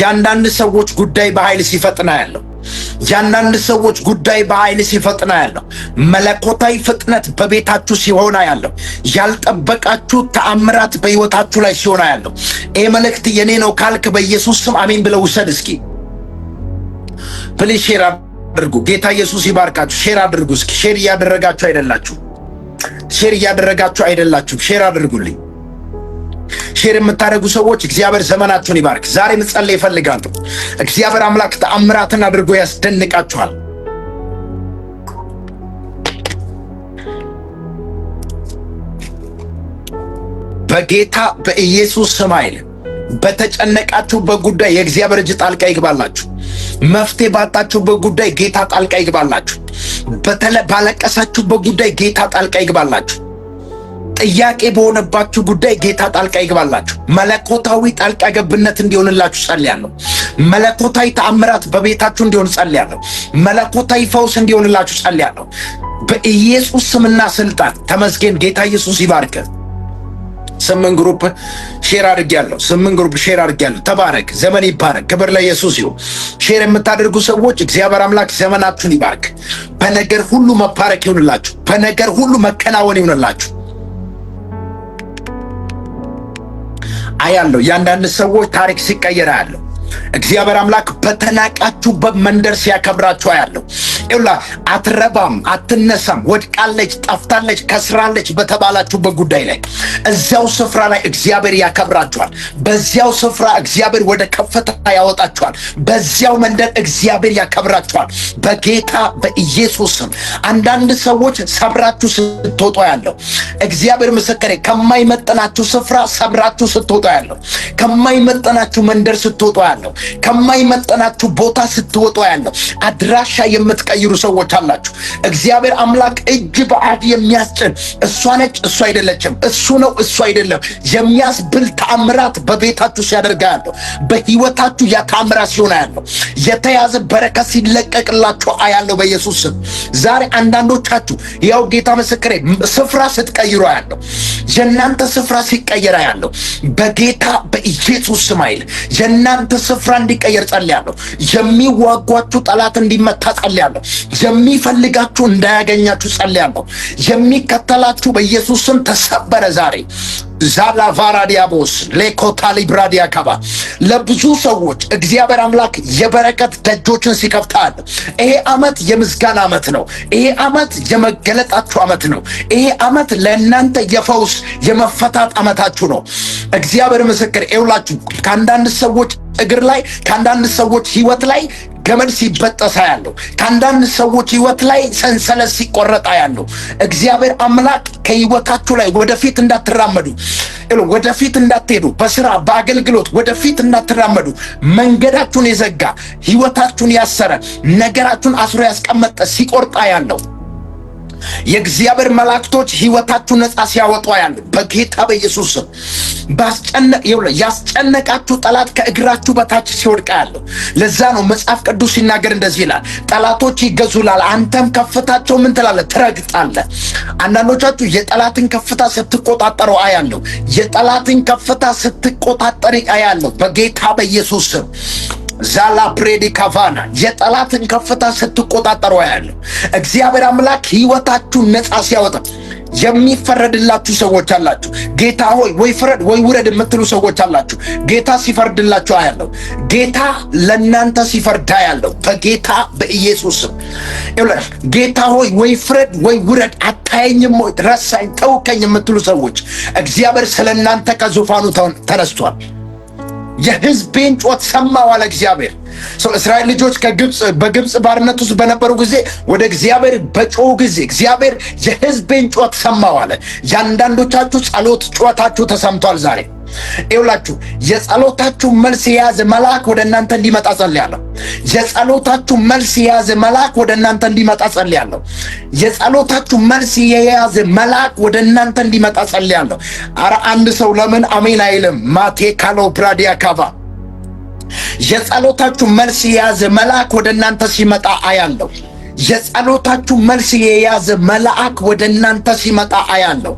ያንዳንድ ሰዎች ጉዳይ በኃይል ሲፈጥና ያለው ያንዳንድ ሰዎች ጉዳይ በኃይል ሲፈጥና ያለው መለኮታዊ ፍጥነት በቤታችሁ ሲሆና ያለው ያልጠበቃችሁ ተአምራት በሕይወታችሁ ላይ ሲሆና ያለው ይህ መልእክት የኔ ነው ካልክ በኢየሱስ ስም አሜን ብለው ውሰድ። እስኪ ፕሊዝ ሼር አድርጉ። ጌታ ኢየሱስ ይባርካችሁ። ሼር አድርጉ። እስኪ ሼር እያደረጋችሁ አይደላችሁ? ሼር እያደረጋችሁ አይደላችሁ? ሼር አድርጉልኝ። ሼር የምታደርጉ ሰዎች እግዚአብሔር ዘመናችሁን ይባርክ። ዛሬ መጸለይ ይፈልጋሉ። እግዚአብሔር አምላክ ተአምራትን አድርጎ ያስደንቃችኋል። በጌታ በኢየሱስ ስም ኃይል በተጨነቃችሁበት ጉዳይ የእግዚአብሔር እጅ ጣልቃ ይግባላችሁ። መፍትሄ ባጣችሁበት ጉዳይ ጌታ ጣልቃ ይግባላችሁ። ባለቀሳችሁበት ጉዳይ ጌታ ጣልቃ ይግባላችሁ። ጥያቄ በሆነባችሁ ጉዳይ ጌታ ጣልቃ ይግባላችሁ። መለኮታዊ ጣልቃ ገብነት እንዲሆንላችሁ ጸልያለሁ። መለኮታዊ ተአምራት በቤታችሁ እንዲሆን ጸልያለሁ። መለኮታዊ ፈውስ እንዲሆንላችሁ ጸልያለሁ። በኢየሱስ ስምና ስልጣን ተመስገን። ጌታ ኢየሱስ ይባርክ። 8 ግሩፕ ሼር አድርጌያለሁ። 8 ግሩፕ ሼር አድርጌያለሁ። ተባረክ። ዘመን ይባረክ። ክብር ለኢየሱስ ይሁን። ሼር የምታደርጉ ሰዎች እግዚአብሔር አምላክ ዘመናችሁን ይባርክ። በነገር ሁሉ መባረክ ይሁንላችሁ። በነገር ሁሉ መከናወን ይሁንላችሁ። አያለሁ ያንዳንድ ሰዎች ታሪክ ሲቀየር አያለሁ። እግዚአብሔር አምላክ በተናቃችሁበት መንደር ሲያከብራችሁ አያለሁ። ይውላ አትረባም፣ አትነሳም፣ ወድቃለች፣ ጠፍታለች፣ ከስራለች በተባላችሁበት ጉዳይ ላይ እዚያው ስፍራ ላይ እግዚአብሔር ያከብራችኋል። በዚያው ስፍራ እግዚአብሔር ወደ ከፍታ ያወጣችኋል። በዚያው መንደር እግዚአብሔር ያከብራችኋል። በጌታ በኢየሱስ ስም አንዳንድ ሰዎች ሰብራችሁ ስትወጡ ያለው እግዚአብሔር ምስክሬ፣ ከማይመጠናችሁ ስፍራ ሰብራችሁ ስትወጡ ያለው፣ ከማይመጠናችሁ መንደር ስትወጡ ያለው፣ ከማይመጠናችሁ ቦታ ስትወጡ ያለው፣ አድራሻ የምትቀይሩ ሰዎች አላችሁ። እግዚአብሔር አምላክ እጅ በአፍ የሚያስጭን እሷ ነች እሷ አይደለችም፣ እሱ ነው እሱ አይደለም የሚያስብል ተአምራት በቤታችሁ ሲያደርጋ ያለው፣ በህይወታችሁ ያ ተአምራት ሲሆን ያለው፣ የተያዘ በረከት ሲለቀቅላችሁ አያለው በኢየሱስ ስም። ዛሬ አንዳንዶቻችሁ ያው ጌታ ምስክሬ ስፍራ ስትቀይሩ ያለው፣ የእናንተ ስፍራ ሲቀየር ያለው በጌታ በኢየሱስ ስም አይል የእናንተ ስፍራ እንዲቀየር ጸልያለሁ። የሚዋጓችሁ ጠላት እንዲመታ ጸልያለሁ። የሚፈልጋችሁ እንዳያገኛችሁ ጸልያለሁ። የሚከተላችሁ በኢየሱስ ስም ተሰበረ ዛሬ። ዛላ ቫራዲያቦስ ሌኮታሊ ብራዲያካባ ለብዙ ሰዎች እግዚአብሔር አምላክ የበረከት ደጆችን ሲከፍታል። ይሄ ዓመት የምስጋና ዓመት ነው። ይሄ ዓመት የመገለጣችሁ ዓመት ነው። ይሄ ዓመት ለእናንተ የፈውስ የመፈታት ዓመታችሁ ነው። እግዚአብሔር ምስክር ይውላችሁ። ከአንዳንድ ሰዎች እግር ላይ ከአንዳንድ ሰዎች ህይወት ላይ ገመድ ሲበጠሳ ያለው፣ ከአንዳንድ ሰዎች ህይወት ላይ ሰንሰለት ሲቆረጣ ያለው እግዚአብሔር አምላክ ከህይወታችሁ ላይ ወደፊት እንዳትራመዱ፣ ወደፊት እንዳትሄዱ፣ በስራ በአገልግሎት ወደፊት እንዳትራመዱ መንገዳችሁን የዘጋ ህይወታችሁን ያሰረ ነገራችሁን አስሮ ያስቀመጠ ሲቆርጣ ያለው የእግዚአብሔር መላእክቶች ሕይወታችሁ ነፃ ሲያወጡ ያለው በጌታ በኢየሱስ ስም። ያስጨነቃችሁ ጠላት ከእግራችሁ በታች ሲወድቅ ያለው ለዛ ነው መጽሐፍ ቅዱስ ሲናገር እንደዚህ ይላል፣ ጠላቶች ይገዙላል፣ አንተም ከፍታቸው ምን ትላለህ? ትረግጣለህ። አንዳንዶቻችሁ የጠላትን ከፍታ ስትቆጣጠሩ አያለሁ። የጠላትን ከፍታ ስትቆጣጠሪ አያለሁ በጌታ በኢየሱስ ስም። ዛላ ፕሬዲ ካቫና የጠላትን ከፍታ ስትቆጣጠሩ ያለው እግዚአብሔር አምላክ ሕይወታችሁን ነፃ ሲያወጣ የሚፈረድላችሁ ሰዎች አላችሁ። ጌታ ሆይ ወይ ፍረድ ወይ ውረድ የምትሉ ሰዎች አላችሁ። ጌታ ሲፈርድላችሁ አያለሁ። ጌታ ለእናንተ ሲፈርዳ ያለው በጌታ በኢየሱስም። ጌታ ሆይ ወይ ፍረድ ወይ ውረድ፣ አታየኝም ወይ ረሳኝ፣ ተውከኝ የምትሉ ሰዎች እግዚአብሔር ስለ እናንተ ከዙፋኑ ተነስቷል። የሕዝቤን ጮት ሰማው አለ እግዚአብሔር። እስራኤል ልጆች በግብፅ ባርነት ውስጥ በነበሩ ጊዜ ወደ እግዚአብሔር በጮሁ ጊዜ እግዚአብሔር የሕዝቤን ጮት ሰማው አለ። የአንዳንዶቻችሁ ጸሎት ጮታችሁ ተሰምቷል ዛሬ። ይውላችሁ የጸሎታችሁ መልስ የያዘ መልአክ ወደ እናንተ እንዲመጣ ጸልያለሁ። የጸሎታችሁ መልስ የያዘ መልአክ ወደ እናንተ እንዲመጣ ጸልያለሁ። የጸሎታችሁ መልስ የያዘ መልአክ ወደ እናንተ እንዲመጣ ጸልያለሁ። አረ አንድ ሰው ለምን አሜን አይልም? ማቴ ካሎ ብራዲያ ካቫ የጸሎታችሁ መልስ የያዘ መልአክ ወደ እናንተ ሲመጣ አያለሁ። የጸሎታችሁ መልስ የያዘ መልአክ ወደ እናንተ ሲመጣ አያለሁ።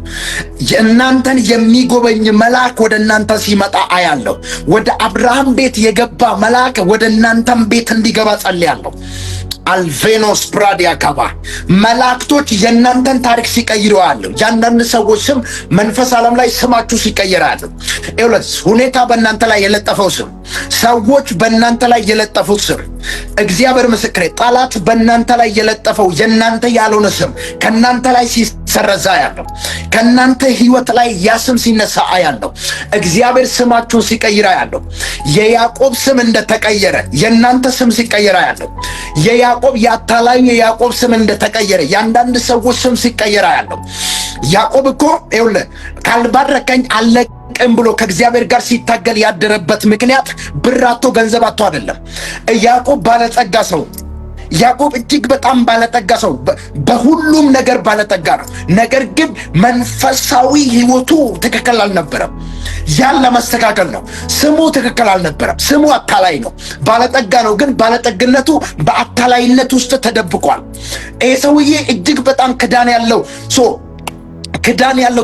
እናንተን የሚጎበኝ መልአክ ወደ እናንተ ሲመጣ አያለሁ። ወደ አብርሃም ቤት የገባ መልአክ ወደ እናንተም ቤት እንዲገባ ጸልያለሁ። አልቬኖስ ፕራዲያ ካባ መላእክቶች የእናንተን ታሪክ ሲቀይሩ አያለሁ። የአንዳንድ ሰዎች ስም መንፈስ ዓለም ላይ ስማችሁ ሲቀይር አያለሁ። ሁኔታ በእናንተ ላይ የለጠፈው ስም፣ ሰዎች በእናንተ ላይ የለጠፉት ስም፣ እግዚአብሔር ምስክሬ፣ ጠላት በእናንተ ላይ የለጠፈው የእናንተ ያልሆነ ስም ከእናንተ ላይ ሲሰረዛ አያለሁ። ከእናንተ ህይወት ላይ ያ ስም ሲነሳ አያለሁ። እግዚአብሔር ስማችሁን ሲቀይር አያለሁ። የያዕቆብ ስም እንደተቀየረ የእናንተ ስም ሲቀየር አያለሁ። የያዕቆብ የአታላዩ የያዕቆብ ስም እንደተቀየረ የአንዳንድ ሰዎች ስም ሲቀየር አያለሁ። ያዕቆብ እኮ ይኸውልህ ካልባረከኝ አለቅም ብሎ ከእግዚአብሔር ጋር ሲታገል ያደረበት ምክንያት ብር አጥቶ ገንዘብ አጥቶ አይደለም። ያዕቆብ ባለጸጋ ሰው፣ ያዕቆብ እጅግ በጣም ባለጠጋ ሰው፣ በሁሉም ነገር ባለጠጋ ነው። ነገር ግን መንፈሳዊ ህይወቱ ትክክል አልነበረም። ያን ለማስተካከል ነው። ስሙ ትክክል አልነበረም። ስሙ አታላይ ነው። ባለጠጋ ነው፣ ግን ባለጠግነቱ በአታላይነት ውስጥ ተደብቋል። ይህ ሰውዬ እጅግ በጣም ክዳን ያለው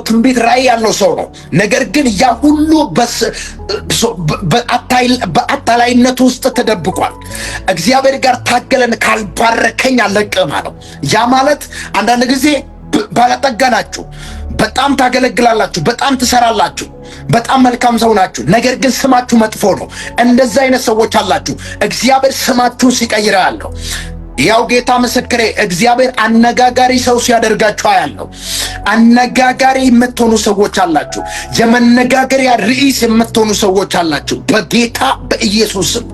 ትንቢት ራእይ ያለው ሰው ነው። ነገር ግን ያ ሁሉ በአታላይነት ውስጥ ተደብቋል። እግዚአብሔር ጋር ታገለን፣ ካልባረከኝ አለቅም አለው። ያ ማለት አንዳንድ ጊዜ ባለጠጋ ናችሁ፣ በጣም ታገለግላላችሁ፣ በጣም ትሰራላችሁ፣ በጣም መልካም ሰው ናችሁ፣ ነገር ግን ስማችሁ መጥፎ ነው። እንደዛ አይነት ሰዎች አላችሁ። እግዚአብሔር ስማችሁን ሲቀይር ያለው ያው ጌታ ምስክሬ፣ እግዚአብሔር አነጋጋሪ ሰው ሲያደርጋችሁ ያለው አነጋጋሪ የምትሆኑ ሰዎች አላችሁ። የመነጋገሪያ ርዕስ የምትሆኑ ሰዎች አላችሁ። በጌታ በኢየሱስ ስም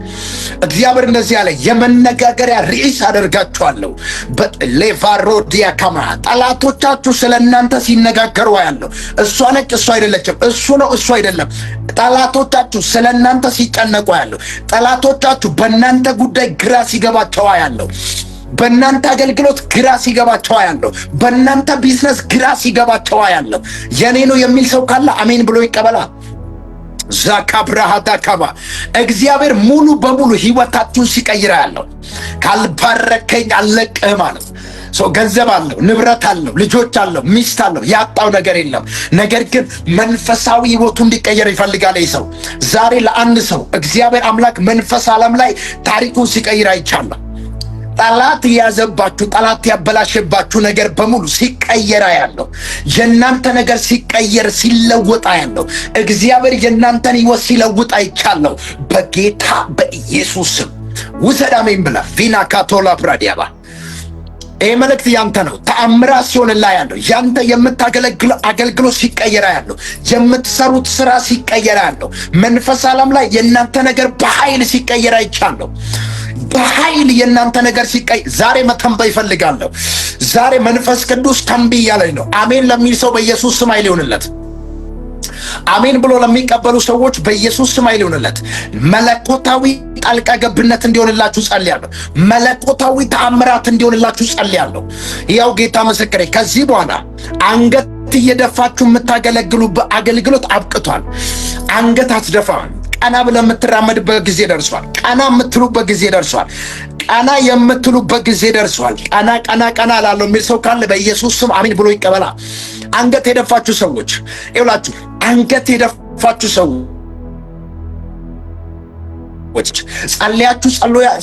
እግዚአብሔር እንደዚህ ያለ የመነጋገሪያ ርዕስ አደርጋችኋለሁ። በሌቫሮዲያ ካማ ጠላቶቻችሁ ስለ እናንተ ሲነጋገሩ ያለው እሷ ነች፣ እሷ አይደለችም፣ እሱ ነው፣ እሱ አይደለም። ጠላቶቻችሁ ስለ እናንተ ሲጨነቁ ያለው ጠላቶቻችሁ በእናንተ ጉዳይ ግራ ሲገባቸው ያለው በእናንተ አገልግሎት ግራ ሲገባቸው ያለው በእናንተ ቢዝነስ ግራ ሲገባቸው ያለው የኔ ነው የሚል ሰው ካለ አሜን ብሎ ይቀበላል። ዛካብራሃታ ካባ እግዚአብሔር ሙሉ በሙሉ ህይወታችሁን ሲቀይራ ያለው ካልባረከኝ አለቅህ ማለት ሰው ገንዘብ አለው፣ ንብረት አለው፣ ልጆች አለው፣ ሚስት አለው፣ ያጣው ነገር የለም። ነገር ግን መንፈሳዊ ህይወቱ እንዲቀየር ይፈልጋል። ይህ ሰው ዛሬ ለአንድ ሰው እግዚአብሔር አምላክ መንፈስ ዓለም ላይ ታሪኩን ሲቀይር አይቻለሁ። ጠላት የያዘባችሁ ጠላት ያበላሸባችሁ ነገር በሙሉ ሲቀየር ያለው የእናንተ ነገር ሲቀየር ሲለወጥ ያለው እግዚአብሔር የእናንተን ህይወት ሲለውጥ አይቻለሁ። በጌታ በኢየሱስ ስም ውሰድ አሜን ብላ ቪና ካቶላ ፕራዲያባ ይህ መልእክት ያንተ ነው። ተአምራት ሲሆንላ ያለው ያንተ የምታገለግለው አገልግሎት ሲቀየር ያለው የምትሰሩት ስራ ሲቀየር ያለው መንፈስ ዓለም ላይ የእናንተ ነገር በኃይል ሲቀየር አይቻለሁ። በኃይል የእናንተ ነገር ሲቀየር ዛሬ መተንበይ ይፈልጋለሁ። ዛሬ መንፈስ ቅዱስ ተንብይ እያለኝ ነው። አሜን ለሚል ሰው በኢየሱስ ስም ኃይል ይሁንለት። አሜን ብሎ ለሚቀበሉ ሰዎች በኢየሱስ ስም ኃይል ይሁንለት። መለኮታዊ ጣልቃ ገብነት እንዲሆንላችሁ ጸልያለሁ። መለኮታዊ ተአምራት እንዲሆንላችሁ ጸልያለሁ። ያው ጌታ ምስክሬ፣ ከዚህ በኋላ አንገት እየደፋችሁ የምታገለግሉበት አገልግሎት አብቅቷል። አንገት አትደፋም። ቀና ብለህ የምትራመድበት ጊዜ ደርሷል። ቀና የምትሉበት ጊዜ ደርሷል። ቀና የምትሉበት ጊዜ ደርሷል። ቀና ቀና ቀና ላለው የሚል ሰው ካለ በኢየሱስ ስም አሜን ብሎ ይቀበላ። አንገት የደፋችሁ ሰዎች ይውላችሁ። አንገት የደፋችሁ ሰዎች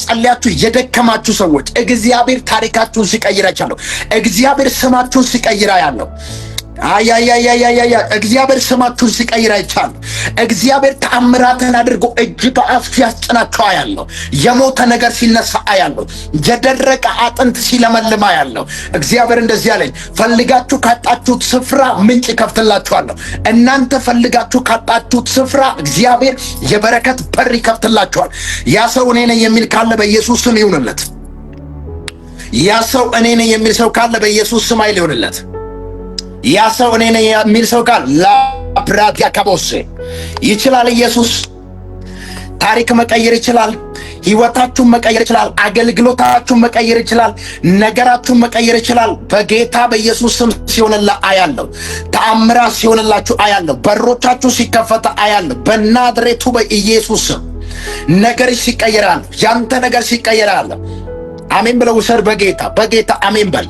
ጸልያችሁ የደከማችሁ ሰዎች እግዚአብሔር ታሪካችሁን ሲቀይር አይቻለሁ። እግዚአብሔር ስማችሁን ሲቀይር ያለው እግዚአብሔር ስማችሁን ሲቀይር አይቻለሁ። እግዚአብሔር ተአምራትን አድርጎ እጅ በአፍ ሲያስጭናችሁ አያለሁ። የሞተ ነገር ሲነሳ አያለሁ። የደረቀ አጥንት ሲለመልም አያለሁ። እግዚአብሔር እንደዚህ አለኝ፣ ፈልጋችሁ ካጣችሁት ስፍራ ምንጭ ይከፍትላችኋለሁ። እናንተ ፈልጋችሁ ካጣችሁት ስፍራ እግዚአብሔር የበረከት በር ይከፍትላችኋል። ያ ሰው እኔ ነኝ የሚል ካለ በኢየሱስ ስም ይሁንለት። ያ ሰው እኔ ነኝ የሚል ሰው ካለ በኢየሱስ ስም ኃይል ይሁንለት። ያ ሰው እኔ ነኝ የሚል ሰው ካለ ላፕራቲያ ካቦሴ ይችላል። ኢየሱስ ታሪክ መቀየር ይችላል። ህይወታችሁን መቀየር ይችላል። አገልግሎታችሁን መቀየር ይችላል። ነገራችሁን መቀየር ይችላል። በጌታ በኢየሱስ ስም ሲሆንላ አያለሁ። ተአምራት ሲሆንላችሁ አያለሁ። በሮቻችሁ ሲከፈታ አያለሁ። በናዝሬቱ በኢየሱስ ስም ነገርሽ ሲቀየራል። ያንተ ነገር ሲቀየራል። አሜን ብለው ውሰድ። በጌታ አሜን በል።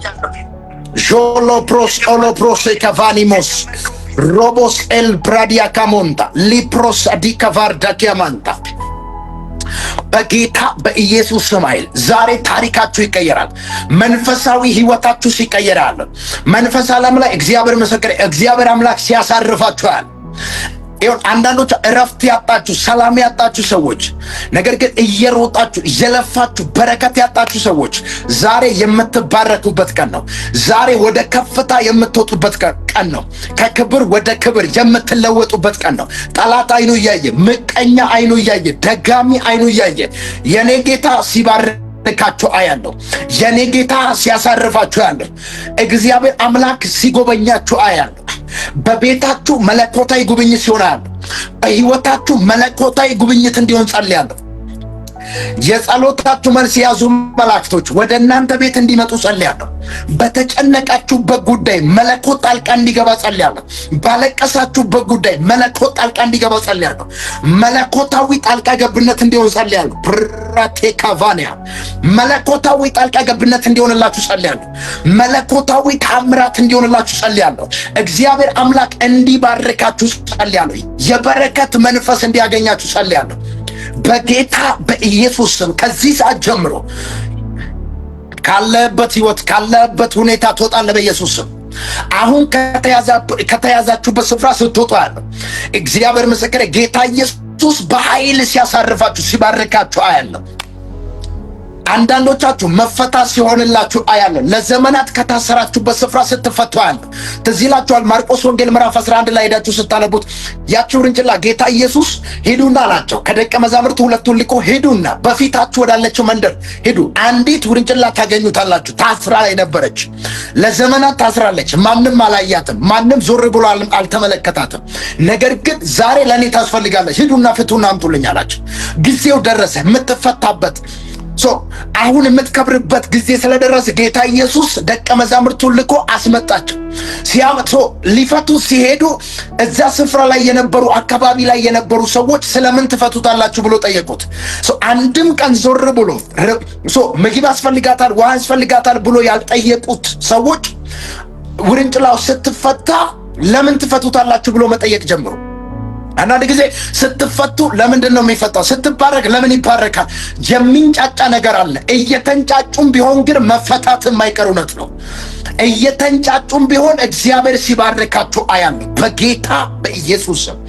ጆሎፕሮስ ኦሎፕሮስ ካቫኒሞስ ሮቦስ ኤል ብራዲያ ካሞንታ ሊፕሮስ አዲካቫር ዳኪያማንታ በጌታ በኢየሱስ ስም ኃይል ዛሬ ታሪካችሁ ይቀየራል። መንፈሳዊ ህይወታችሁ ሲቀየራል። መንፈስ ዓለም ላይ እግዚአብሔር ምስክር፣ እግዚአብሔር አምላክ ሲያሳርፋችኋል። ይሁን አንዳንዶች እረፍት ያጣችሁ፣ ሰላም ያጣችሁ ሰዎች፣ ነገር ግን እየሮጣችሁ እየለፋችሁ በረከት ያጣችሁ ሰዎች ዛሬ የምትባረኩበት ቀን ነው። ዛሬ ወደ ከፍታ የምትወጡበት ቀን ነው። ከክብር ወደ ክብር የምትለወጡበት ቀን ነው። ጠላት አይኑ እያየ፣ ምቀኛ አይኑ እያየ፣ ደጋሚ አይኑ እያየ የኔ ጌታ ሲባርካችሁ አያለሁ። የኔ ጌታ ሲያሳርፋችሁ አያለሁ። እግዚአብሔር አምላክ ሲጎበኛችሁ አያለሁ። በቤታችሁ መለኮታዊ ጉብኝት ይሆናል። በህይወታችሁ መለኮታዊ ጉብኝት እንዲሆን ጸልያለሁ። የጸሎታችሁ መልስ የያዙ መላእክቶች ወደ እናንተ ቤት እንዲመጡ ጸልያለሁ። በተጨነቃችሁበት ጉዳይ መለኮት ጣልቃ እንዲገባ ጸልያለሁ። ባለቀሳችሁበት ጉዳይ መለኮት ጣልቃ እንዲገባ ጸልያለሁ። መለኮታዊ ጣልቃ ገብነት እንዲሆን ጸልያለሁ። ብራቴካቫኒያ መለኮታዊ ጣልቃ ገብነት እንዲሆንላችሁ ጸልያለሁ። መለኮታዊ ታምራት እንዲሆንላችሁ ጸልያለሁ። እግዚአብሔር አምላክ እንዲባርካችሁ ጸልያለሁ። የበረከት መንፈስ እንዲያገኛችሁ ጸልያለሁ። በጌታ በኢየሱስ ስም ከዚህ ሰዓት ጀምሮ ካለበት ህይወት ካለበት ሁኔታ ትወጣለህ። በኢየሱስ ስም አሁን ከተያዛችሁበት ስፍራ ስትወጡ ያለው እግዚአብሔር ምስክሬ፣ ጌታ ኢየሱስ በኃይል ሲያሳርፋችሁ ሲባርካችሁ አያለሁ። አንዳንዶቻችሁ መፈታት ሲሆንላችሁ አያለሁ። ለዘመናት ከታሰራችሁበት ስፍራ ስትፈቱ አያለሁ። ትዝ ይላችኋል ማርቆስ ወንጌል ምዕራፍ 11 ላይ ሄዳችሁ ስታነቡት ያቺ ውርንጭላ ጌታ ኢየሱስ ሂዱና አላቸው። ከደቀ መዛሙርቱ ሁለቱን ልኮ ሂዱና በፊታችሁ ወዳለችው መንደር ሂዱ፣ አንዲት ውርንጭላ ታገኙታላችሁ። ታስራ ላይ ነበረች። ለዘመናት ታስራለች። ማንም አላያትም። ማንም ዞር ብሎ አልተመለከታትም። ነገር ግን ዛሬ ለእኔ ታስፈልጋለች፣ ሂዱና ፍቱና አምጡልኝ አላቸው። ጊዜው ደረሰ የምትፈታበት። አሁን የምትከብርበት ጊዜ ስለደረሰ ጌታ ኢየሱስ ደቀ መዛሙርቱን ልኮ አስመጣቸው። ሲያመጡ ሊፈቱ ሲሄዱ እዛ ስፍራ ላይ የነበሩ አካባቢ ላይ የነበሩ ሰዎች ስለምን ትፈቱታላችሁ ብሎ ጠየቁት። አንድም ቀን ዞር ብሎ ምግብ ያስፈልጋታል፣ ውሃ ያስፈልጋታል ብሎ ያልጠየቁት ሰዎች ውርንጭላው ስትፈታ ለምን ትፈቱታላችሁ ብሎ መጠየቅ ጀምሩ። አንዳንድ ጊዜ ስትፈቱ ለምንድን ነው የሚፈታው? ስትባረክ ለምን ይባረካል? የሚንጫጫ ነገር አለ። እየተንጫጩም ቢሆን ግን መፈታት የማይቀር እውነት ነው። እየተንጫጩም ቢሆን እግዚአብሔር ሲባርካችሁ አያለሁ በጌታ በኢየሱስ ስም።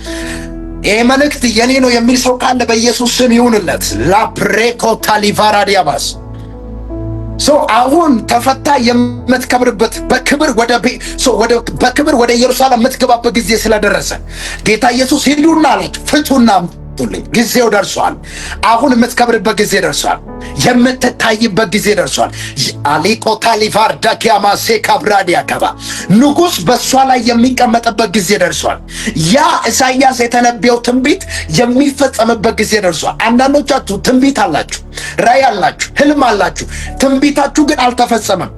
ይሄ መልእክት የኔ ነው የሚል ሰው ካለ በኢየሱስ ስም ይሁንለት። ላፕሬኮ ታሊቫራ ዲያባስ አሁን ተፈታ የምትከብርበት በክብር ወደ ኢየሩሳሌም የምትገባበት ጊዜ ስለደረሰ ጌታ ኢየሱስ ሂዱና አላቸው፣ ፍቱና ጊዜው ደርሷል። አሁን የምትከብርበት ጊዜ ደርሷል። የምትታይበት ጊዜ ደርሷል። አሊኮታ ሊቫርዳ ኪያማሴ ካብራዲያ ከባ ንጉሥ በእሷ ላይ የሚቀመጥበት ጊዜ ደርሷል። ያ ኢሳይያስ የተነበየው ትንቢት የሚፈጸምበት ጊዜ ደርሷል። አንዳንዶቻችሁ ትንቢት አላችሁ፣ ራእይ አላችሁ፣ ህልም አላችሁ። ትንቢታችሁ ግን አልተፈጸመም።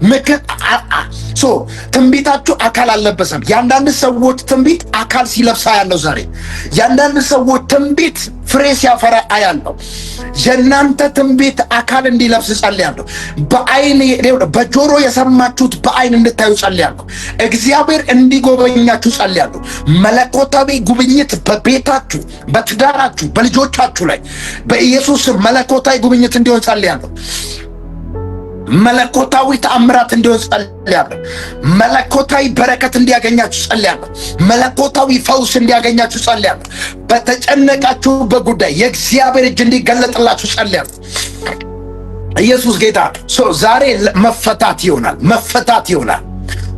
ትንቢታችሁ አካል አልለበሰም። የአንዳንድ ሰዎች ትንቢት አካል ሲለብሳ ያለው ዛሬ የአንዳንድ ሰዎች ትንቢት ፍሬ ሲያፈራ አያለሁ። የእናንተ ትንቢት አካል እንዲለብስ ጸልያለሁ። በአይን በጆሮ የሰማችሁት በአይን እንድታዩ ጸልያለሁ። እግዚአብሔር እንዲጎበኛችሁ ጸልያለሁ። መለኮታዊ ጉብኝት በቤታችሁ፣ በትዳራችሁ፣ በልጆቻችሁ ላይ በኢየሱስ መለኮታዊ ጉብኝት እንዲሆን ጸልያለሁ። መለኮታዊ ተአምራት እንዲሆን ጸልያለሁ። መለኮታዊ በረከት እንዲያገኛችሁ ጸልያለሁ። መለኮታዊ ፈውስ እንዲያገኛችሁ ጸልያለሁ። በተጨነቃችሁበት ጉዳይ የእግዚአብሔር እጅ እንዲገለጥላችሁ ጸልያለሁ። ኢየሱስ ጌታ። ዛሬ መፈታት ይሆናል፣ መፈታት ይሆናል።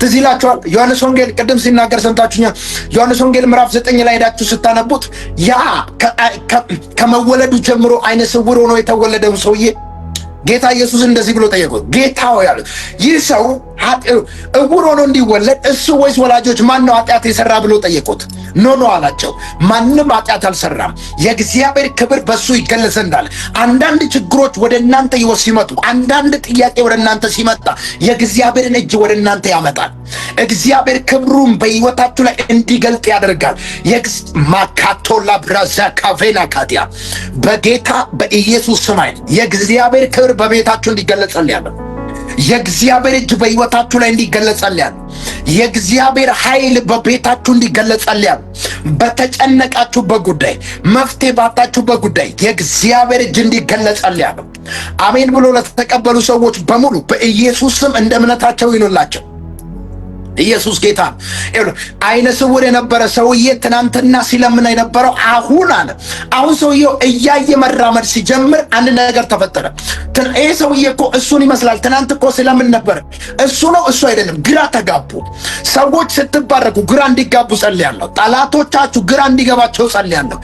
ትዝ ይላችኋል ዮሐንስ ወንጌል ቅድም ሲናገር ሰምታችሁኛል። ዮሐንስ ወንጌል ምዕራፍ 9 ላይ ሄዳችሁ ስታነቡት ያ ከመወለዱ ጀምሮ አይነ ስውር ሆኖ የተወለደው ሰውዬ ጌታ ኢየሱስ እንደዚህ ብሎ ጠየቁት። ጌታ ሆይ አሉት፣ ይህ ሰው እውር ሆኖ እንዲወለድ እሱ ወይስ ወላጆች ማን ነው ኃጢአት የሰራ ብሎ ጠየቁት። ኖ አላቸው፣ ማንም ኃጢአት አልሰራም፣ የእግዚአብሔር ክብር በሱ ይገለጽ እንዳለ። አንዳንድ ችግሮች ወደ እናንተ ህይወት ሲመጡ፣ አንዳንድ ጥያቄ ወደ እናንተ ሲመጣ የእግዚአብሔርን እጅ ወደ እናንተ ያመጣል። እግዚአብሔር ክብሩን በህይወታችሁ ላይ እንዲገልጥ ያደርጋል። ማካቶላ ብራዛ ካቬና ካቲያ በጌታ በኢየሱስ ስም የእግዚአብሔር ክብር በቤታችሁ እንዲገለጽልያለሁ። የእግዚአብሔር እጅ በህይወታችሁ ላይ እንዲገለጽልያለሁ። የእግዚአብሔር ኃይል በቤታችሁ እንዲገለጽልያለሁ። በተጨነቃችሁበት ጉዳይ፣ መፍትሄ ባጣችሁበት ጉዳይ የእግዚአብሔር እጅ እንዲገለጽልያለሁ። አሜን ብሎ ለተቀበሉ ሰዎች በሙሉ በኢየሱስ ስም እንደ እምነታቸው ይኑላቸው። ኢየሱስ ጌታ። አይነ ስውር የነበረ ሰውዬ ትናንትና ሲለምን የነበረው አሁን ሰውዬው እያየ መራመድ ሲጀምር አንድ ነገር ተፈጠረ። ይሄ ሰውዬ እኮ እሱን ይመስላል። ትናንት እኮ ሲለምን ነበር። እሱ ነው እሱ አይደለም። ግራ ተጋቡ። ሰዎች ስትባረኩ ግራ እንዲጋቡ ጸልያለሁ። ጠላቶቻችሁ ግራ እንዲገባቸው ጸልያለሁ።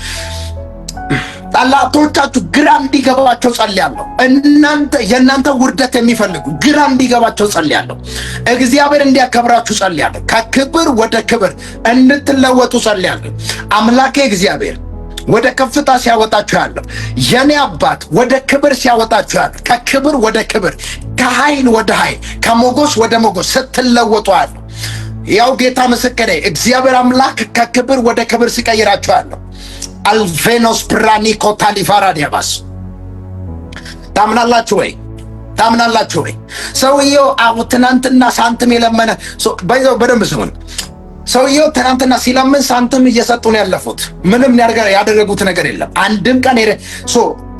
ጠላቶቻችሁ ግራ እንዲገባቸው ጸልያለሁ። የእናንተ ውርደት የሚፈልጉ ግራ እንዲገባቸው ጸልያለሁ። እግዚአብሔር እንዲያከብራችሁ ጸልያለሁ። ከክብር ወደ ክብር እንድትለወጡ ጸልያለሁ። አምላኬ እግዚአብሔር ወደ ከፍታ ሲያወጣችሁ ያለው የኔ አባት ወደ ክብር ሲያወጣችሁ ያለው ከክብር ወደ ክብር፣ ከኃይል ወደ ኃይል፣ ከሞገስ ወደ ሞገስ ስትለወጡ ያለው ያው ጌታ ምስክሬ እግዚአብሔር አምላክ ከክብር ወደ ክብር ሲቀይራችሁ ያለው አልቬኖስ ብራኒኮ ታሊፋራ ዲያባስ ታምናላችሁ ወይ? ታምናላችሁ ወይ? ሰውየው ትናንትና ሳንቲም የለመነ በደንብ ስሙን። ሰውየው ትናንትና ሲለምን ሳንቲም እየሰጡ ነው ያለፉት። ምንም ያደረጉት ነገር የለም። አንድም ቀን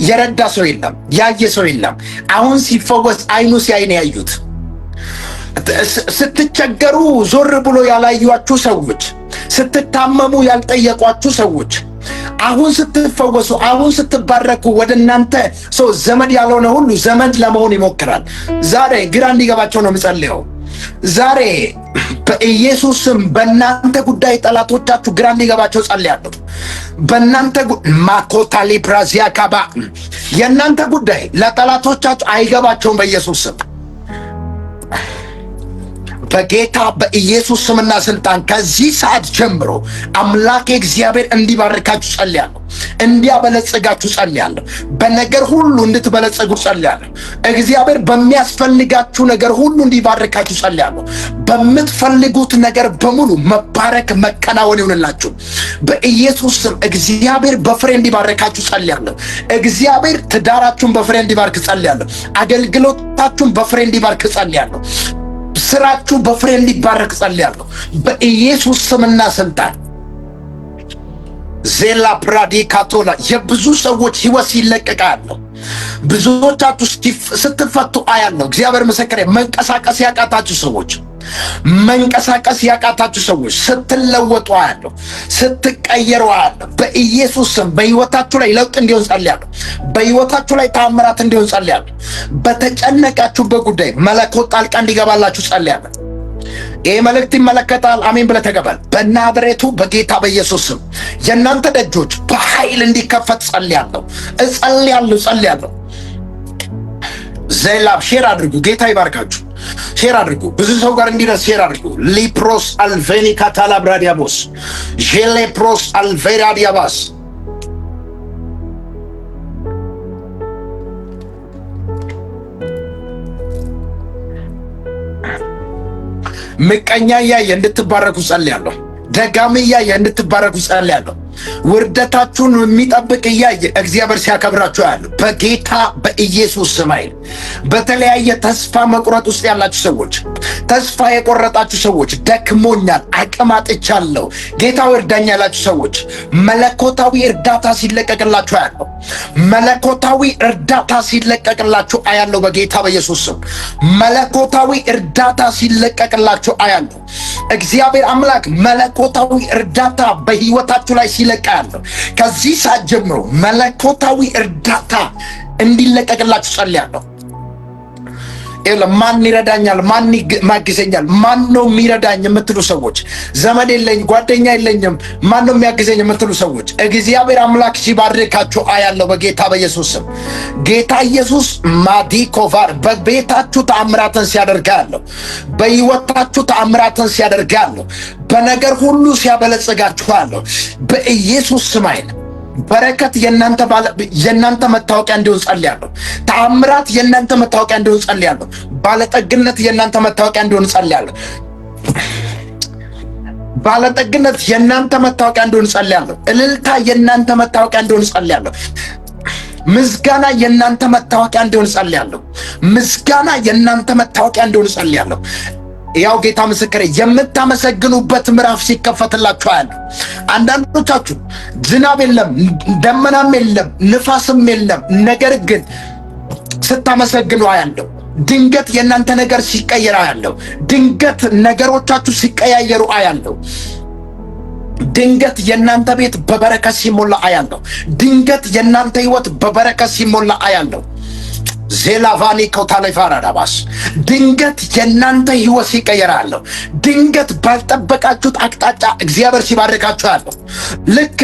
የረዳ ሰው የለም፣ ያየ ሰው የለም። አሁን ሲፈወስ አይኑ ሲያይ ነው ያዩት። ስትቸገሩ ዞር ብሎ ያላዩአችሁ ሰዎች፣ ስትታመሙ ያልጠየቋችሁ ሰዎች አሁን ስትፈወሱ፣ አሁን ስትባረኩ ወደ እናንተ ዘመድ ያልሆነ ሁሉ ዘመድ ለመሆን ይሞክራል። ዛሬ ግራ እንዲገባቸው ነው የምጸልየው። ዛሬ በኢየሱስ ስም በእናንተ ጉዳይ ጠላቶቻችሁ ግራ እንዲገባቸው ጸልያለሁ። በእናንተ ማኮታሊ ብራዚያ ካባ የእናንተ ጉዳይ ለጠላቶቻችሁ አይገባቸውም በኢየሱስ ስም። በጌታ በኢየሱስ ስምና ስልጣን ከዚህ ሰዓት ጀምሮ አምላኬ እግዚአብሔር እንዲባርካችሁ ጸልያለሁ። እንዲያበለጽጋችሁ ጸልያለሁ። በነገር ሁሉ እንድትበለጽጉ ጸልያለሁ። እግዚአብሔር በሚያስፈልጋችሁ ነገር ሁሉ እንዲባርካችሁ ጸልያለሁ። በምትፈልጉት ነገር በሙሉ መባረክ መከናወን ይሁንላችሁ በኢየሱስ ስም። እግዚአብሔር በፍሬ እንዲባርካችሁ ጸልያለሁ። እግዚአብሔር ትዳራችሁን በፍሬ እንዲባርክ ጸልያለሁ። አገልግሎታችሁን በፍሬ እንዲባርክ ጸልያለሁ። ስራችሁ በፍሬ እንዲባረክ ጸልያለሁ በኢየሱስ ስምና ስልጣን። ዜላ ፕራዲ ካቶላ የብዙ ሰዎች ህይወት ሲለቀቃለሁ። ብዙዎቻችሁ ስትፈቱ አያለሁ። እግዚአብሔር ምስክሬ። መንቀሳቀስ ያቃታችሁ ሰዎች ስትለወጡ አያለሁ፣ ስትቀየሩ አያለሁ በኢየሱስ ስም። በህይወታችሁ ላይ ለውጥ እንዲሆን ጸልያለሁ። በህይወታችሁ ላይ ተአምራት እንዲሆን ጸልያለሁ። በተጨነቃችሁበት ጉዳይ መለኮት ጣልቃ እንዲገባላችሁ ጸልያለሁ። ይህ መልእክት ይመለከታል። አሜን ብለህ ተቀበል። በናዝሬቱ በጌታ በኢየሱስ ስም የእናንተ ደጆች በኃይል እንዲከፈት ጸልያለሁ። ጸልያለሁ። ዜላብ ሼር አድርጉ። ጌታ ይባርካችሁ። ሼር አድርጉ። ብዙ ሰው ጋር እንዲደርስ ሼር አድርጉ። ሊፕሮስ አልቬኒ ካታላብራዲያቦስ ጄሌፕሮስ አልቬራዲያባስ ምቀኛ እያየ እንድትባረኩ ጸልያለሁ። ደጋሚ እያየ እንድትባረኩ ጸልያለሁ። ውርደታችሁን የሚጠብቅ እያየ እግዚአብሔር ሲያከብራችሁ ያሉ በጌታ በኢየሱስ ስም ኃይል። በተለያየ ተስፋ መቁረጥ ውስጥ ያላችሁ ሰዎች፣ ተስፋ የቆረጣችሁ ሰዎች፣ ደክሞኛል፣ አቅም አጥቻለሁ፣ ጌታ እርዳኝ ያላችሁ ሰዎች መለኮታዊ እርዳታ ሲለቀቅላችሁ አያለሁ። መለኮታዊ እርዳታ ሲለቀቅላችሁ አያለሁ። በጌታ በኢየሱስ ስም መለኮታዊ እርዳታ ሲለቀቅላችሁ አያለሁ። እግዚአብሔር አምላክ መለኮታዊ እርዳታ በህይወታችሁ ላይ ሲለቀቅ አያለሁ። ከዚህ ሰዓት ጀምሮ መለኮታዊ እርዳታ እንዲለቀቅላችሁ ጸልያለሁ። ማን ይረዳኛል? ማን ማግዘኛል? ማን ነው የሚረዳኝ የምትሉ ሰዎች፣ ዘመድ የለኝ ጓደኛ የለኝም ማን ነው የሚያግዘኝ የምትሉ ሰዎች እግዚአብሔር አምላክ ሲባርካችሁ አያለሁ። በጌታ በኢየሱስ ስም ጌታ ኢየሱስ ማዲኮቫር በቤታችሁ ተአምራትን ሲያደርጋለሁ። በህይወታችሁ ተአምራትን ሲያደርጋለሁ። በነገር ሁሉ ሲያበለጽጋችኋለሁ። በኢየሱስ ስም አይነ በረከት የናንተ መታወቂያ እንዲሆን ጸልያለሁ። ተአምራት የናንተ መታወቂያ እንዲሆን ጸልያለሁ። ባለጠግነት የናንተ መታወቂያ እንዲሆን ጸልያለሁ። ባለጠግነት የናንተ መታወቂያ እንዲሆን ጸልያለሁ። እልልታ የናንተ መታወቂያ እንዲሆን ጸልያለሁ። ምስጋና የናንተ መታወቂያ እንዲሆን ጸልያለሁ። ምስጋና የናንተ መታወቂያ እንዲሆን ጸልያለሁ። ያው ጌታ ምስክሬ የምታመሰግኑበት ምዕራፍ ሲከፈትላችሁ አያለሁ። አንዳንዶቻችሁ ዝናብ የለም፣ ደመናም የለም፣ ንፋስም የለም፣ ነገር ግን ስታመሰግኑ አያለሁ። ድንገት የእናንተ ነገር ሲቀየር አያለሁ። ድንገት ነገሮቻችሁ ሲቀያየሩ አያለሁ። ድንገት የእናንተ ቤት በበረከት ሲሞላ አያለሁ። ድንገት የእናንተ ህይወት በበረከት ሲሞላ አያለሁ። ዜላቫኒ ኮታሌፋራዳባስ ድንገት የእናንተ ህይወት ሲቀየራለሁ። ድንገት ባልጠበቃችሁት አቅጣጫ እግዚአብሔር ሲባርካችሁ ያለው ልክ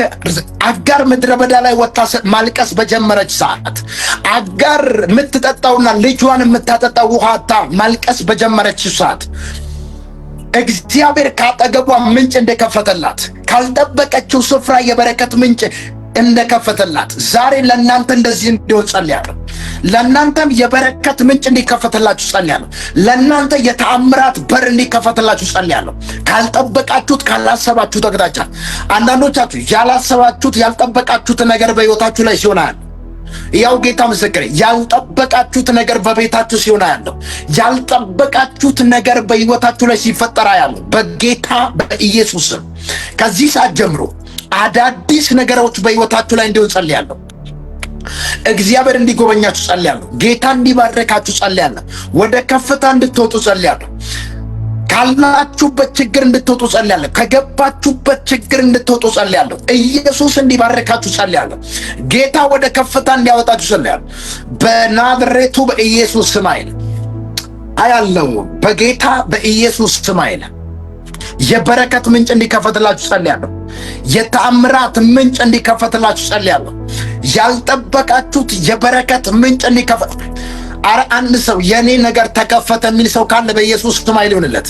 አጋር ምድረ በዳ ላይ ወጣ ማልቀስ በጀመረች ሰዓት አጋር የምትጠጣውና ልጇን የምታጠጣው ውሃታ ማልቀስ በጀመረች ሰዓት እግዚአብሔር ካጠገቧ ምንጭ እንደከፈተላት ካልጠበቀችው ስፍራ የበረከት ምንጭ እንደከፈተላት ዛሬ ለእናንተ እንደዚህ እንዲሆን ጸልያለሁ። ለእናንተም የበረከት ምንጭ እንዲከፈትላችሁ ጸልያለሁ። ለእናንተ የተአምራት በር እንዲከፈትላችሁ ጸልያለሁ። ካልጠበቃችሁት ካላሰባችሁት አቅጣጫ አንዳንዶቻችሁ ያላሰባችሁት ያልጠበቃችሁት ነገር በህይወታችሁ ላይ ሲሆን አያለሁ። ያው ጌታ ምስክሬ ያልጠበቃችሁት ነገር በቤታችሁ ሲሆን አያለሁ። ያልጠበቃችሁት ነገር በህይወታችሁ ላይ ሲፈጠር አያለሁ። በጌታ በኢየሱስ ስም ከዚህ ሰዓት ጀምሮ አዳዲስ ነገሮች በህይወታችሁ ላይ እንዲሆን ጸልያለሁ። እግዚአብሔር እንዲጎበኛችሁ ጸልያለሁ። ጌታ እንዲባርካችሁ ጸልያለሁ። ወደ ከፍታ እንድትወጡ ጸልያለሁ። ካላችሁበት ችግር እንድትወጡ ጸልያለሁ። ከገባችሁበት ችግር እንድትወጡ ጸልያለሁ። ኢየሱስ እንዲባርካችሁ ጸልያለሁ። ጌታ ወደ ከፍታ እንዲያወጣችሁ ጸልያለሁ። በናዝሬቱ በኢየሱስ ስም አይደል አያለው። በጌታ በኢየሱስ ስም አይደል የበረከት ምንጭ እንዲከፈትላችሁ ጸልያለሁ። የተአምራት ምንጭ እንዲከፈትላችሁ ጸልያለሁ። ያልጠበቃችሁት የበረከት ምንጭ እንዲከፈት። አረ አንድ ሰው የኔ ነገር ተከፈተ የሚል ሰው ካለ በኢየሱስ ስም ይሁንለት።